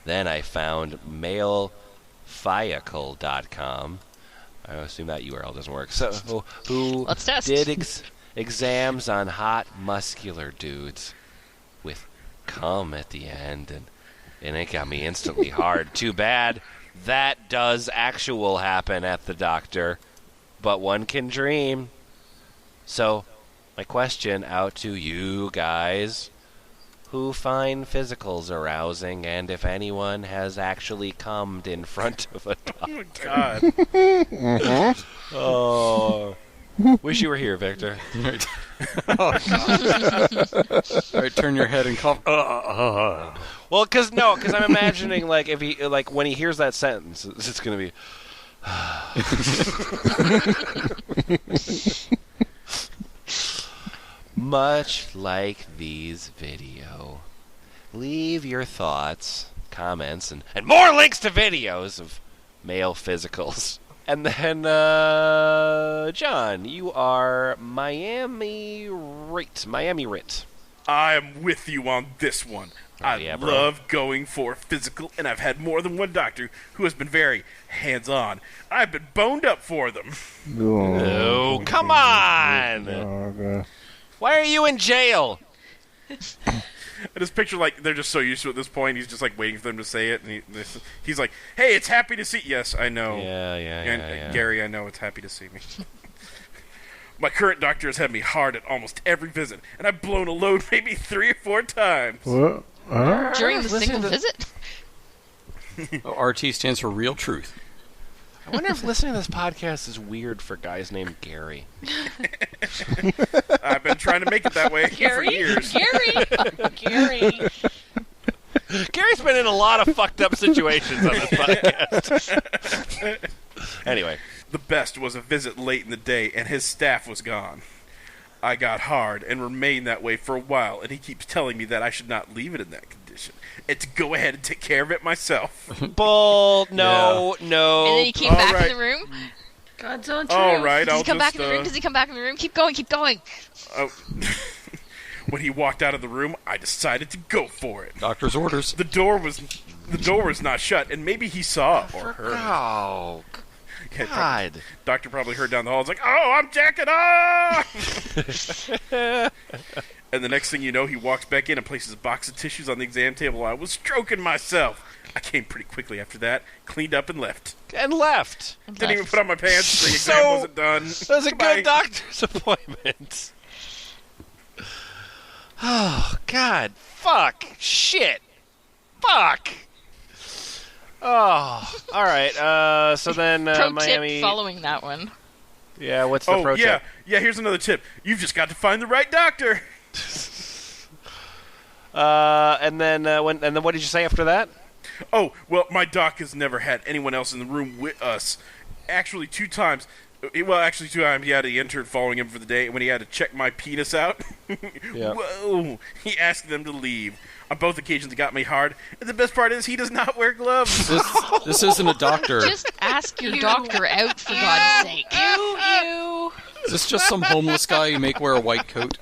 Speaker 2: Then I found malefiacle.com. I assume that URL doesn't work. So, who
Speaker 6: Let's test.
Speaker 2: did exams on hot, muscular dudes with cum at the end, and it got me instantly hard. Too bad that does actual happen at the doctor, but one can dream. So, my question out to you guys: who find physicals arousing, and if anyone has actually cummed in front of a doctor?
Speaker 5: Oh, God.
Speaker 2: Oh, wish you were here, Victor.
Speaker 3: All right, turn your head and cough.
Speaker 2: Well, because I'm imagining if he when he hears that sentence, it's gonna be. Much like these video, leave your thoughts, comments, and more links to videos of male physicals. And then, John, you are Miami Rit.
Speaker 5: I am with you on this one. I love going for physical, and I've had more than one doctor who has been very hands-on. I've been boned up for them.
Speaker 2: Oh, come on! Why are you in jail?
Speaker 5: I just picture, like, they're just so used to it at this point, he's just, like, waiting for them to say it, and he's like, hey, it's happy to see... Yes, I know.
Speaker 2: Yeah.
Speaker 5: Gary, I know it's happy to see me. My current doctor has had me hard at almost every visit, and I've blown a load maybe 3 or 4 times.
Speaker 4: What?
Speaker 6: During the single visit?
Speaker 3: RT stands for real truth.
Speaker 2: I wonder if listening to this podcast is weird for guys named Gary.
Speaker 5: I've been trying to make it that way for years.
Speaker 7: Gary.
Speaker 2: Gary's been in a lot of fucked up situations on this podcast. Anyway.
Speaker 5: The best was a visit late in the day, and his staff was gone. I got hard and remained that way for a while, and he keeps telling me that I should not leave it in that condition, and to go ahead and take care of it myself.
Speaker 2: Bull, no.
Speaker 6: And then he came back in the room.
Speaker 7: God's own truth.
Speaker 5: All right,
Speaker 6: Does he come back in the room? Does he come back in the room? Keep going.
Speaker 5: Oh. When he walked out of the room, I decided to go for it.
Speaker 3: Doctor's orders.
Speaker 5: The door was not shut, and maybe he saw or heard.
Speaker 2: Oh, God.
Speaker 5: Doctor probably heard down the hall. It's like, oh, I'm jacking off! And the next thing you know, he walks back in and places a box of tissues on the exam table. I was stroking myself. I came pretty quickly after that, cleaned up, and left. Didn't even put on my pants. The exam wasn't done.
Speaker 2: That was a good doctor's appointment. Oh, God. Fuck. Shit. Fuck. Oh, all right. So then
Speaker 6: pro
Speaker 2: Miami.
Speaker 6: tip following that one.
Speaker 2: Yeah, what's the pro tip?
Speaker 5: Yeah. Here's another tip. You've just got to find the right doctor.
Speaker 2: And then what did you say after that?
Speaker 5: Oh, well, my doc has never had anyone else in the room with us. Actually, 2 times. Well, actually, 2 times he had an intern following him for the day when he had to check my penis out.
Speaker 2: Yeah.
Speaker 5: Whoa! He asked them to leave. On both occasions, it got me hard. And the best part is he does not wear gloves.
Speaker 3: This isn't a doctor.
Speaker 6: Just ask your doctor out, for God's sake.
Speaker 7: Ew.
Speaker 3: Is this just some homeless guy you make wear a white coat?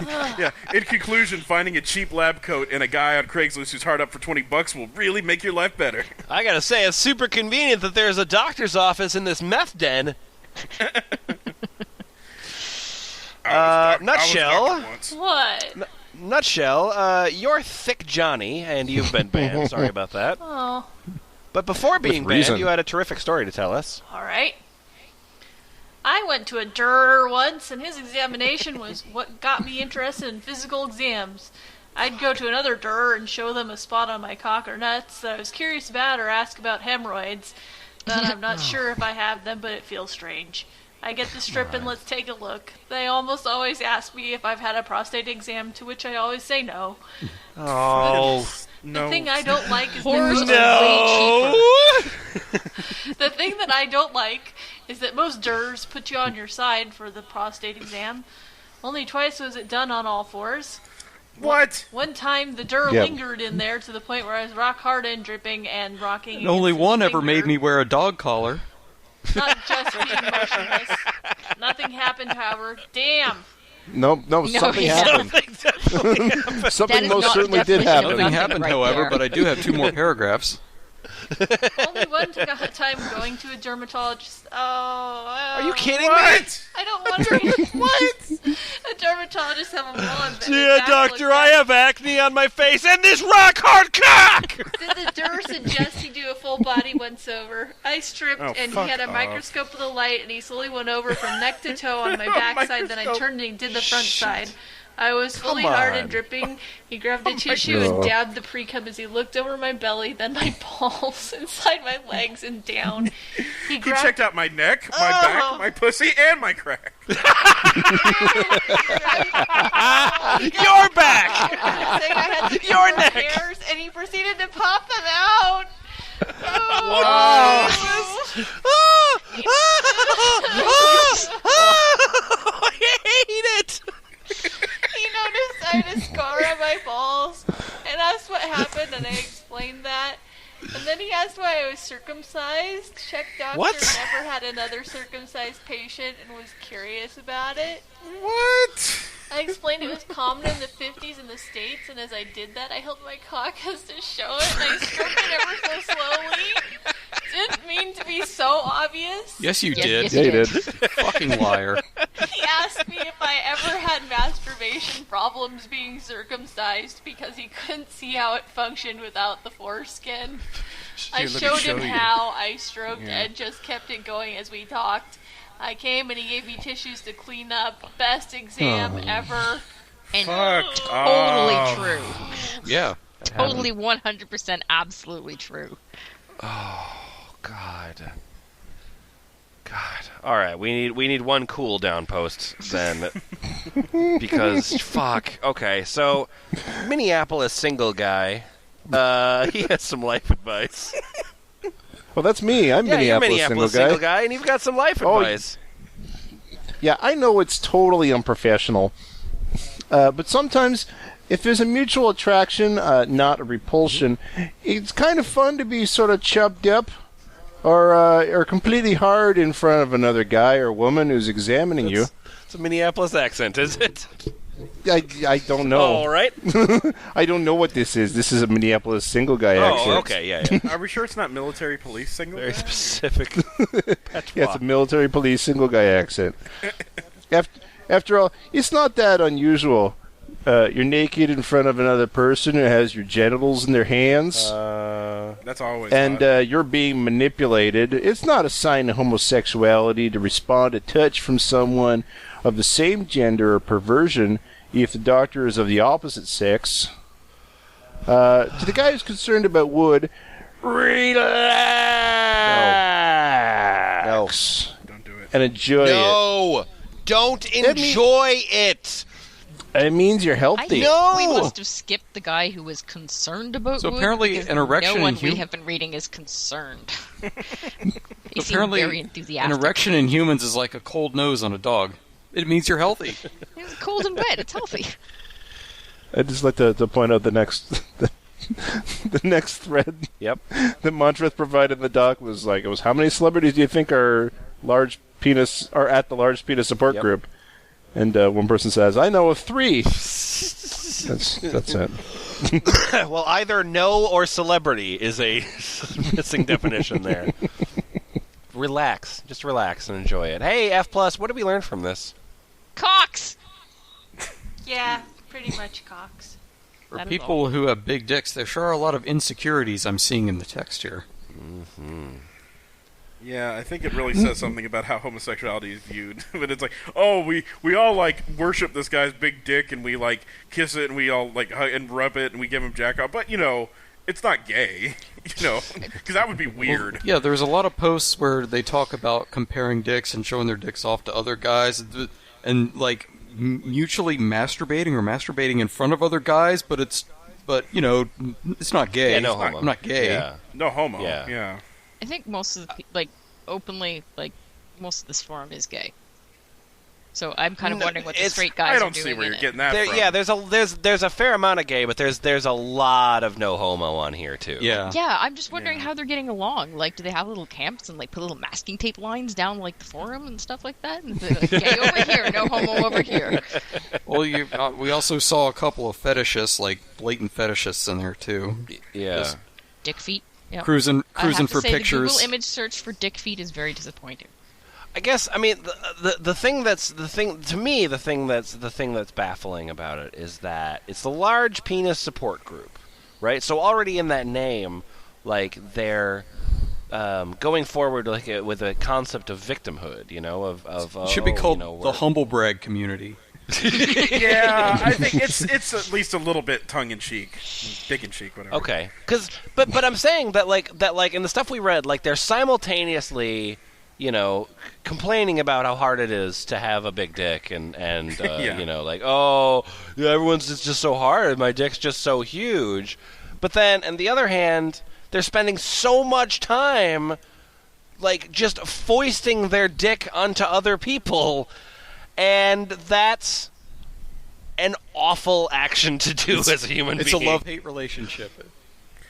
Speaker 5: Yeah. In conclusion, finding a cheap lab coat and a guy on Craigslist who's hard up for $20 will really make your life better.
Speaker 2: I gotta say, it's super convenient that there's a doctor's office in this meth den. Nutshell.
Speaker 7: What?
Speaker 2: Nutshell, you're thick Johnny, and you've been banned. Sorry about that.
Speaker 7: Oh.
Speaker 2: But before being
Speaker 4: With reason.
Speaker 2: banned, you had a terrific story to tell us.
Speaker 7: All right. I went to a juror once, and his examination was what got me interested in physical exams. I'd go to another juror and show them a spot on my cock or nuts that I was curious about or ask about hemorrhoids. But I'm not sure if I have them, but it feels strange. I get the strip and let's take a look. They almost always ask me if I've had a prostate exam, to which I always say no.
Speaker 2: Oh,
Speaker 7: The thing I don't like is the thing that I don't like is that most jurors put you on your side for the prostate exam. Only twice was it done on all fours.
Speaker 5: What?
Speaker 7: One time the juror lingered in there to the point where I was rock hard and dripping and rocking.
Speaker 3: And only
Speaker 7: against
Speaker 3: one
Speaker 7: his
Speaker 3: ever made
Speaker 7: finger.
Speaker 3: me wear a dog collar.
Speaker 7: Not just being motionless. Nothing happened, however. Damn.
Speaker 4: No, something
Speaker 6: yeah.
Speaker 4: happened.
Speaker 6: That
Speaker 4: Something
Speaker 6: is
Speaker 4: most
Speaker 6: not
Speaker 4: certainly
Speaker 6: a
Speaker 4: did
Speaker 6: definition of
Speaker 4: happen.
Speaker 3: Nothing happened,
Speaker 6: right
Speaker 3: however,
Speaker 6: there.
Speaker 3: but I do have 2 more paragraphs.
Speaker 7: Only one time going to a dermatologist.
Speaker 2: are you kidding me?
Speaker 5: What?
Speaker 7: I don't want to. What? A dermatologist have a wall and
Speaker 2: Yeah, doctor, I have acne on my face and this rock hard cock!
Speaker 7: Did the juror suggest he do a full body once over? I stripped and he had a microscope of the light and he slowly went over from neck to toe on my backside. Then I turned and he did the front side. I was fully hard and dripping. He grabbed a tissue and dabbed the pre-cum as he looked over my belly, then my balls, inside my legs, and down.
Speaker 5: He checked out my neck, my back, my pussy, and my crack.
Speaker 2: Your back!
Speaker 7: I had
Speaker 2: Your neck!
Speaker 7: hairs, and he proceeded to pop them out.
Speaker 2: I hate it!
Speaker 7: He noticed I had a scar on my balls and asked what happened, and I explained that. And then he asked why I was circumcised. Czech doctor never had another circumcised patient and was curious about it.
Speaker 5: What?
Speaker 7: I explained it was common in the 50s in the States, and as I did that, I held my cock as to show it, and I stroked it ever so slowly. Didn't mean to be so obvious.
Speaker 3: Yes, you did.
Speaker 6: Yes, you did.
Speaker 3: Fucking liar.
Speaker 7: He asked me if I ever had masturbation problems being circumcised because he couldn't see how it functioned without the foreskin. I showed him how. I stroked and just kept it going as we talked. I came and he gave me tissues to clean up. Best exam ever.
Speaker 6: And
Speaker 5: Fucked.
Speaker 6: totally true.
Speaker 3: Yeah.
Speaker 6: Totally 100% absolutely true.
Speaker 2: God. All right, we need one cool down post then, because fuck. Okay, so Minneapolis single guy. He has some life advice.
Speaker 4: Well, that's me. I'm
Speaker 2: You're
Speaker 4: Minneapolis single guy.
Speaker 2: and you've got some life advice.
Speaker 4: Yeah, I know it's totally unprofessional, but sometimes if there's a mutual attraction, not a repulsion, it's kind of fun to be sort of chubbed up or completely hard in front of another guy or woman who's examining you.
Speaker 2: It's a Minneapolis accent, is it?
Speaker 4: I don't know.
Speaker 2: All right.
Speaker 4: I don't know what this is. This is a Minneapolis single guy accent.
Speaker 2: Oh, okay, yeah.
Speaker 5: Are we sure it's not military police single?
Speaker 2: Very specific.
Speaker 4: Yeah, it's a military police single guy accent. After all, it's not that unusual. You're naked in front of another person who has your genitals in their hands.
Speaker 5: That's always
Speaker 4: and
Speaker 5: odd.
Speaker 4: you're being manipulated. It's not a sign of homosexuality to respond to touch from someone of the same gender or perversion if the doctor is of the opposite sex. To the guy who's concerned about wood, relax.
Speaker 5: No. Don't do it.
Speaker 4: And enjoy it.
Speaker 2: No! Don't enjoy it!
Speaker 4: It means you're healthy.
Speaker 6: We must have skipped the guy who was concerned about
Speaker 3: So
Speaker 6: wood,
Speaker 3: apparently
Speaker 6: because
Speaker 3: an erection
Speaker 6: no one
Speaker 3: in
Speaker 6: we
Speaker 3: hum-
Speaker 6: have been reading is concerned. He seemed
Speaker 3: Apparently,
Speaker 6: very
Speaker 3: an
Speaker 6: enthusiastic.
Speaker 3: erection in humans is like a cold nose on a dog. It means you're healthy.
Speaker 6: It's cold and wet. It's healthy.
Speaker 4: I'd just like to point out the next the next thread.
Speaker 2: Yep.
Speaker 4: That Montrith provided in the doc was like, it was how many celebrities do you think are at the large penis support group? And one person says, I know of 3. That's it.
Speaker 2: Well, either no or celebrity is a missing definition there. Relax. Just relax and enjoy it. Hey, F+, what did we learn from this?
Speaker 6: Cocks!
Speaker 7: Yeah, pretty much cocks.
Speaker 3: For
Speaker 6: That is
Speaker 3: people
Speaker 6: all.
Speaker 3: who have big dicks, there sure are a lot of insecurities I'm seeing in the text here.
Speaker 5: Yeah, I think it really says something about how homosexuality is viewed. But it's like, oh, we all like worship this guy's big dick and we like kiss it and we all like hug and rub it and we give him jack off. But it's not gay, because that would be weird.
Speaker 3: Well, yeah, there's a lot of posts where they talk about comparing dicks and showing their dicks off to other guys and like mutually masturbating or masturbating in front of other guys, but it's not gay.
Speaker 2: Yeah, no homo.
Speaker 3: I'm not gay.
Speaker 2: Yeah.
Speaker 5: No homo.
Speaker 2: Yeah.
Speaker 5: Yeah.
Speaker 6: I think most of the openly, most of this forum is gay. So I'm kind of wondering what the straight guys
Speaker 5: I
Speaker 6: are
Speaker 5: don't
Speaker 6: doing
Speaker 5: see where
Speaker 6: in
Speaker 5: you're
Speaker 6: it.
Speaker 5: getting that from.
Speaker 2: Yeah, there's a fair amount of gay, but there's a lot of no homo on here too.
Speaker 3: Yeah.
Speaker 6: Yeah, I'm just wondering how they're getting along. Like, do they have little camps and put little masking tape lines down the forum and stuff like that? And gay over here, no homo over here.
Speaker 3: Well, we also saw a couple of fetishists, blatant fetishists in there too.
Speaker 2: Yeah.
Speaker 3: Just
Speaker 6: Dick feet. Yep.
Speaker 3: cruising
Speaker 6: I have to
Speaker 3: for
Speaker 6: say,
Speaker 3: pictures.
Speaker 6: The Google image search for dick feet is very disappointing.
Speaker 2: I guess the thing that's baffling about it is that it's the large penis support group, right? So already in that name, they're going forward with a concept of victimhood,
Speaker 3: It should be called the humble brag community.
Speaker 5: Yeah, I think it's at least a little bit tongue in cheek, dick in cheek, whatever.
Speaker 2: Okay, but I'm saying that in the stuff we read, they're simultaneously, complaining about how hard it is to have a big dick, and everyone's it's just so hard. My dick's just so huge. But then, on the other hand, they're spending so much time, just foisting their dick onto other people, and that's an awful action to do as a human being.
Speaker 3: It's a love-hate relationship.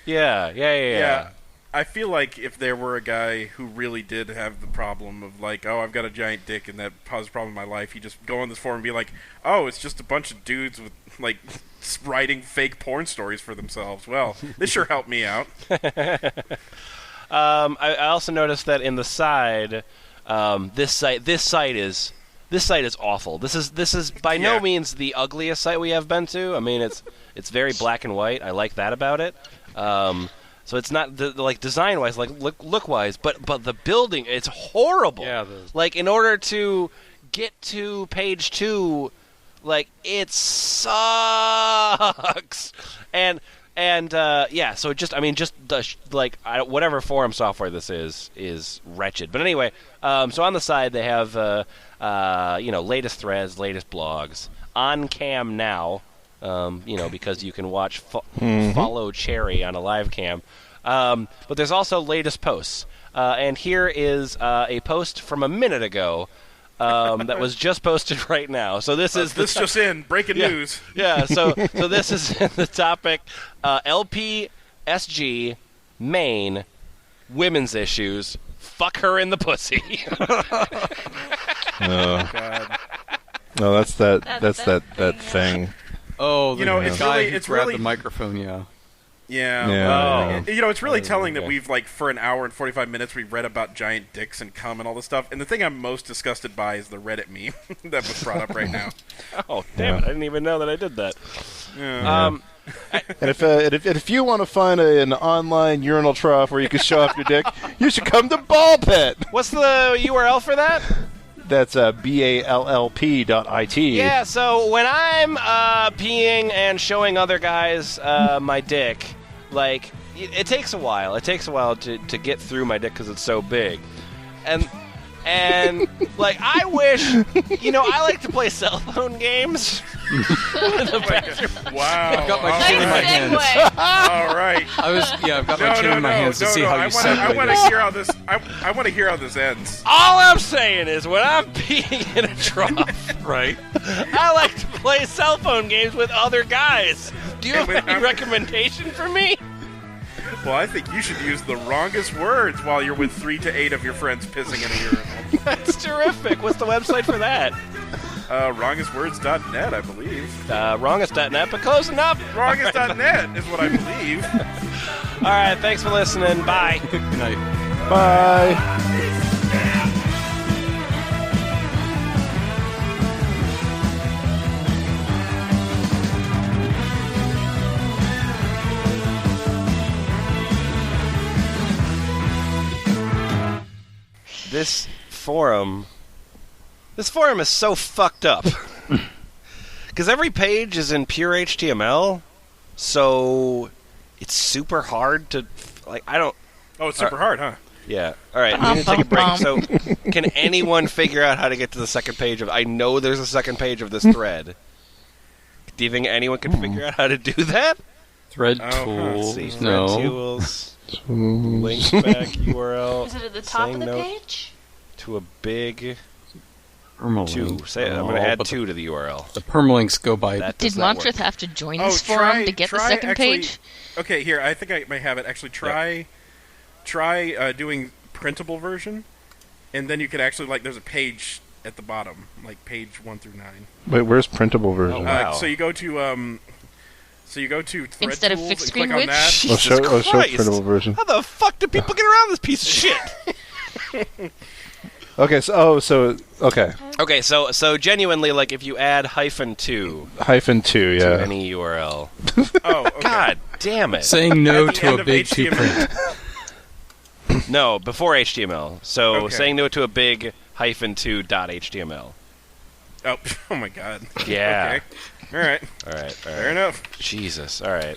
Speaker 2: Yeah.
Speaker 5: I feel like if there were a guy who really did have the problem of like, oh, I've got a giant dick and that caused a problem in my life, he'd just go on this forum and be like, oh, it's just a bunch of dudes with like writing fake porn stories for themselves. Well, this sure helped me out.
Speaker 2: I also noticed that in the side, this site is awful. This is by no means the ugliest site we have been to. I mean, it's very black and white. I like that about it. So it's not like design wise, like look wise, but the building, it's horrible.
Speaker 3: Yeah.
Speaker 2: Like in order to get to page 2, like it sucks. And yeah, so whatever forum software this is wretched. But anyway, so on the side they have latest threads, latest blogs, on cam now. Because you can watch follow Cherry on a live cam. But there's also latest posts. And here is a post from a minute ago that was just posted right now. So this is
Speaker 5: just in breaking news.
Speaker 2: Yeah. So this is the topic: LPSG Maine women's issues. Fuck her in the pussy.
Speaker 4: Oh
Speaker 5: God.
Speaker 4: No, that's that thing.
Speaker 3: Oh, the guy who
Speaker 5: it's
Speaker 3: grabbed
Speaker 5: really
Speaker 3: the microphone, yeah.
Speaker 5: Yeah. It's really telling that we've, like, for an hour and 45 minutes, we've read about giant dicks and cum and all this stuff. And the thing I'm most disgusted by is the Reddit meme that was brought up right now.
Speaker 2: Oh, damn it. I didn't even know that I did that.
Speaker 5: Yeah.
Speaker 4: And if you want to find an online urinal trough where you can show off your dick, you should come to Ball Pit.
Speaker 2: What's the URL for that?
Speaker 4: That's ballp.it.
Speaker 2: Yeah, so when I'm peeing and showing other guys my dick, like, it takes a while. It takes a while to get through my dick because it's so big. And like, I wish, I like to play cell phone games.
Speaker 5: Wow.
Speaker 3: I've got my chin in my hands.
Speaker 5: All right.
Speaker 3: I've got my chin in my hands to see how you segue.
Speaker 5: I want to hear how this. I want to hear how this ends.
Speaker 2: All I'm saying is, when I'm peeing in a trough,
Speaker 3: Right.
Speaker 2: I like to play cell phone games with other guys. Do you have any recommendation for me?
Speaker 5: Well, I think you should use the wrongest words while you're with 3 to 8 of your friends pissing in a urinal.
Speaker 2: That's terrific. What's the website for that?
Speaker 5: Wrongestwords.net, I believe.
Speaker 2: Wrongest.net, but close enough.
Speaker 5: Wrongest.net is what I believe.
Speaker 2: All right, thanks for listening. Bye.
Speaker 3: Good night.
Speaker 4: Bye.
Speaker 2: This forum is so fucked up. Because every page is in pure HTML, so it's super hard to, like, I don't...
Speaker 5: Oh, it's super hard, huh?
Speaker 2: Yeah. All right, we need to take a break. So, can anyone figure out how to get to the second page of... I know there's a second page of this thread. Do you think anyone can figure out how to do that?
Speaker 3: Thread
Speaker 2: Let's
Speaker 3: tools.
Speaker 2: see, thread
Speaker 3: No.
Speaker 2: tools. Link back URL.
Speaker 7: Is it at the top of the
Speaker 2: note
Speaker 7: page?
Speaker 2: to a big...
Speaker 3: Permalinks.
Speaker 2: 2. Say, I'm going to add
Speaker 3: but
Speaker 2: 2 to the URL.
Speaker 3: The permalinks go by...
Speaker 2: That
Speaker 6: Did
Speaker 2: does not
Speaker 6: Montrith
Speaker 2: work.
Speaker 6: have to join this forum to get the second page?
Speaker 5: Okay, here, I think I may have it. Actually, try doing printable version, and then you could actually, like, there's a page at the bottom, like page 1 through 9.
Speaker 4: Wait, where's printable version?
Speaker 2: Oh, wow.
Speaker 5: So you go to Thread
Speaker 6: Instead of
Speaker 5: Tools
Speaker 6: fixed
Speaker 5: and click
Speaker 6: screen
Speaker 5: on
Speaker 6: width?
Speaker 5: that.
Speaker 2: Jesus
Speaker 4: show
Speaker 2: Christ.
Speaker 4: printable version.
Speaker 2: How the fuck do people get around this piece of shit?
Speaker 4: Okay, okay.
Speaker 2: Okay, so genuinely, like, if you add -2
Speaker 4: -2,
Speaker 2: to
Speaker 4: yeah.
Speaker 2: any URL.
Speaker 5: Oh, okay.
Speaker 2: God damn it.
Speaker 3: Saying no
Speaker 5: At the
Speaker 3: to
Speaker 5: end
Speaker 3: a
Speaker 5: of
Speaker 3: big
Speaker 5: HTML.
Speaker 3: 2-print.
Speaker 2: No, before HTML. So
Speaker 5: Okay.
Speaker 2: saying no to a big -2.html.
Speaker 5: Oh, oh my God.
Speaker 2: Yeah.
Speaker 5: Okay. All right.
Speaker 2: All right.
Speaker 5: Fair enough.
Speaker 2: Jesus. All right.